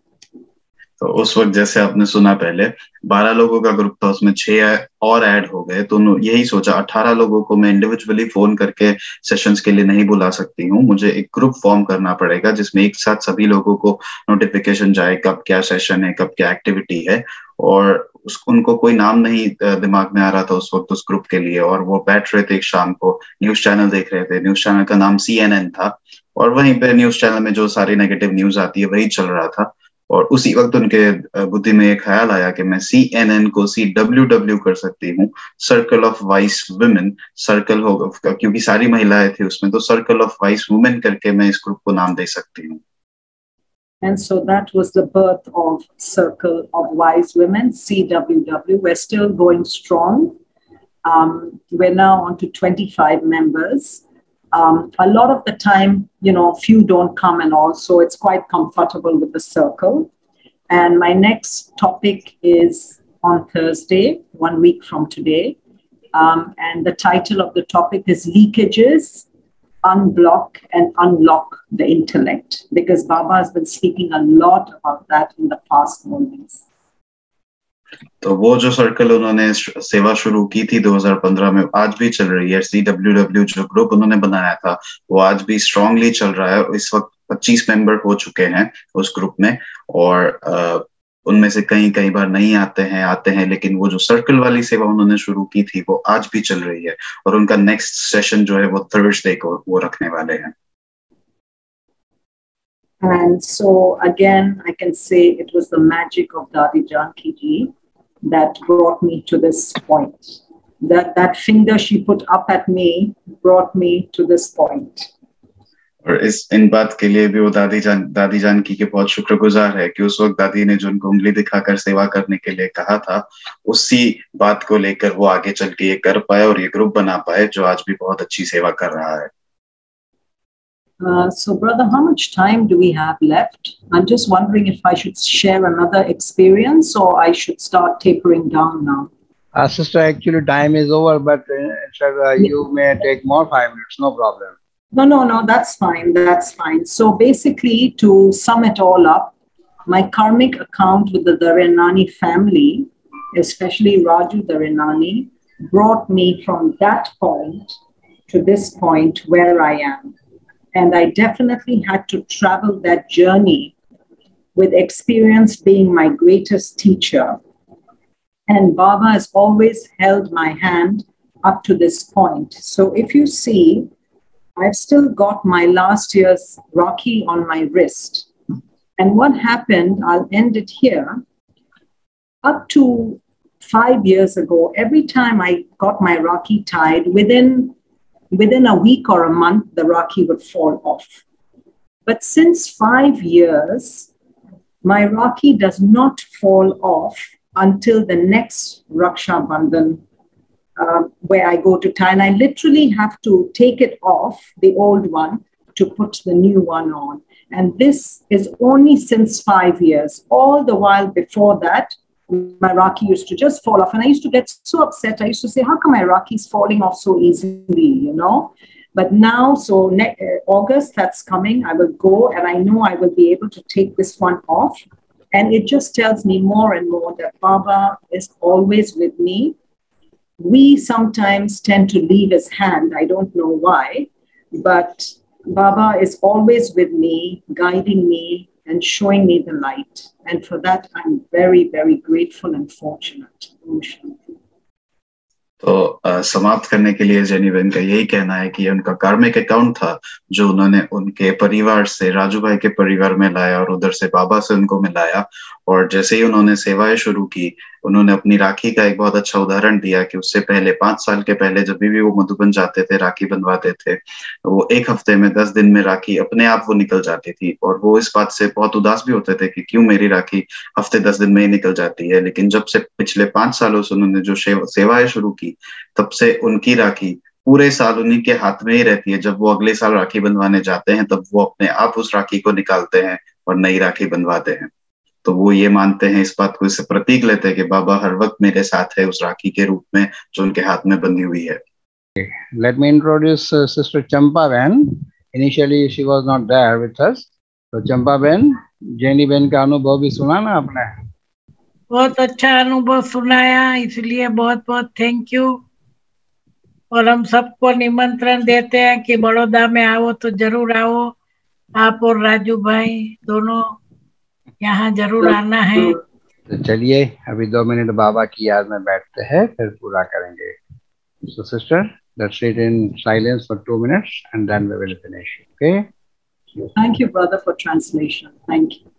तो उस वक्त जैसे आपने सुना पहले 12 लोगों का group था, उसमें 6 और ऐड हो गए, तो यही सोचा 18 लोगों को मैं इंडिविजुअली फोन करके सेशंस के लिए नहीं बुला सकती हूँ, मुझे एक ग्रुप फॉर्म करना पड़ेगा जिसमें एक साथ सभी लोगों को नोटिफिकेशन जाए कब क्या सेशन है, कब क्या एक्टिविटी है। और उनको कोई नाम नहीं दिमाग में आ रहा था उस वक्त उस ग्रुप के लिए, और वो बैठ रहे थे एक शाम को न्यूज चैनल देख रहे थे। न्यूज चैनल का नाम CNN था, और वहीं पे न्यूज चैनल में जो सारी नेगेटिव न्यूज आती है वही चल रहा था। और उसी वक्त उनके बुद्धि में एक ख्याल आया कि मैं CNN को CWW कर सकती हूँ, circle of vice women. Circle होगा क्योंकि सारी महिलाएं थी उसमें, तो सर्कल ऑफ वाइस वुमेन करके मैं इस ग्रुप को नाम दे सकती हूँ। And so that was the birth of Circle of Wise Women, CWW. We're still going strong. We're now on to 25 members. A lot of the time, few don't come and all, so it's quite comfortable with the circle. And my next topic is on Thursday, 1 week from today. And the title of the topic is Leakages, Unblock and Unlock the Intellect, because Baba has been speaking a lot about that in the past mornings. तो वो जो circle उन्होंने सेवा शुरू की थी 2015 में आज भी चल रही है। CWW जो ग्रुप उन्होंने बनाया था वो आज भी स्ट्रांगली चल रहा है। इस वक्त 25 मेंबर हो चुके हैं उस ग्रुप में, और उनमें से कई बार नहीं आते हैं, लेकिन वो जो सर्कल वाली सेवा उन्होंने शुरू की थी वो आज भी चल रही है, और उनका नेक्स्ट सेशन जो है वो थर्सडे को वो रखने वाले हैं। And so again, I can say it was the magic of Dadi Janki Ji that brought me to this point. That finger she put up at me brought me to this point. और इन बात के लिए भी वो दादी जानकी के बहुत शुक्रगुजार है कि उस वक्त दादी ने जो उनको उंगली दिखाकर सेवा करने के लिए कहा था, उसी बात को लेकर वो आगे चल के ये कर पाए और ये ग्रुप बना पाए जो आज भी बहुत अच्छी सेवा कर रहा है। So, brother, how much time do we have left? I'm just wondering if I should share another experience or I should start tapering down now. Sister, actually time is over, but you may take more 5 minutes, no problem. No, that's fine. That's fine. So basically, to sum it all up, my karmic account with the Dharanani family, especially Raju Dharanani, brought me from that point to this point where I am. And I definitely had to travel that journey with experience being my greatest teacher. And Baba has always held my hand up to this point. So if you see, I've still got my last year's Rakhi on my wrist. And what happened, I'll end it here. Up to 5 years ago, every time I got my Rakhi tied, within a week or a month, the Rakhi would fall off. But since 5 years, my Rakhi does not fall off until the next Raksha Bandhan, where I go to tie. And I literally have to take it off, the old one, to put the new one on. And this is only since 5 years. All the while before that, my Rakhi used to just fall off. And I used to get so upset. I used to say, how come my Rakhi is falling off so easily, you know? But now, so August, that's coming, I will go and I know I will be able to take this one off. And it just tells me more and more that Baba is always with me. We sometimes tend to leave his hand. I don't know why, but Baba is always with me, guiding me and showing me the light. And for that, I'm very, very grateful and fortunate. तो समाप्त करने के लिए jenny बहन का यही कहना है कि ये उनका कार्मिक अकाउंट था जो उन्होंने उनके परिवार से, राजू भाई के परिवार में लाया और उधर से बाबा से उनको मिलाया। और जैसे ही उन्होंने सेवाएं शुरू की, उन्होंने अपनी राखी का एक बहुत अच्छा उदाहरण दिया कि उससे पहले 5 साल के पहले जब भी वो मधुबन जाते थे, राखी बनवाते थे, वो 1 हफ्ते में 10 दिन में राखी अपने आप वो निकल जाती थी। और वो इस बात से बहुत उदास भी होते थे कि क्यों मेरी राखी हफ्ते 10 दिन में ही निकल जाती है। लेकिन जब से पिछले 5 सालों से उन्होंने जो सेवाएं शुरू की, तब से उनकी राखी पूरे साल उन्हीं के हाथ में ही रहती है। जब वो अगले साल राखी बनवाने जाते हैं, तब वो अपने आप उस राखी को निकालते हैं और नई राखी बनवाते हैं। तो वो ये मानते हैं, इस बात को इससे प्रतीक लेते हैं कि बाबा हर वक्त मेरे साथ है उस राखी के रूप में जो उनके हाथ में बंधी हुई है। Let me introduce Sister Champa Ben. Initially she was not there with us. तो चंपा बहन, जेनी बहन का अनुभव भी सुना ना आपने? बहुत अच्छा अनुभव सुनाया, इसलिए बहुत बहुत थैंक यू। और हम सबको निमंत्रण देते हैं कि बड़ौदा में आओ तो जरूर आओ। आप और राजू भाई दोनों यहाँ जरूर आना है। तो चलिए अभी 2 मिनट बाबा की याद में बैठते हैं, फिर पूरा करेंगे। So sister, let's sit in silence for 2 minutes and then we will finish. Okay? Thank you, brother, for translation. Thank you.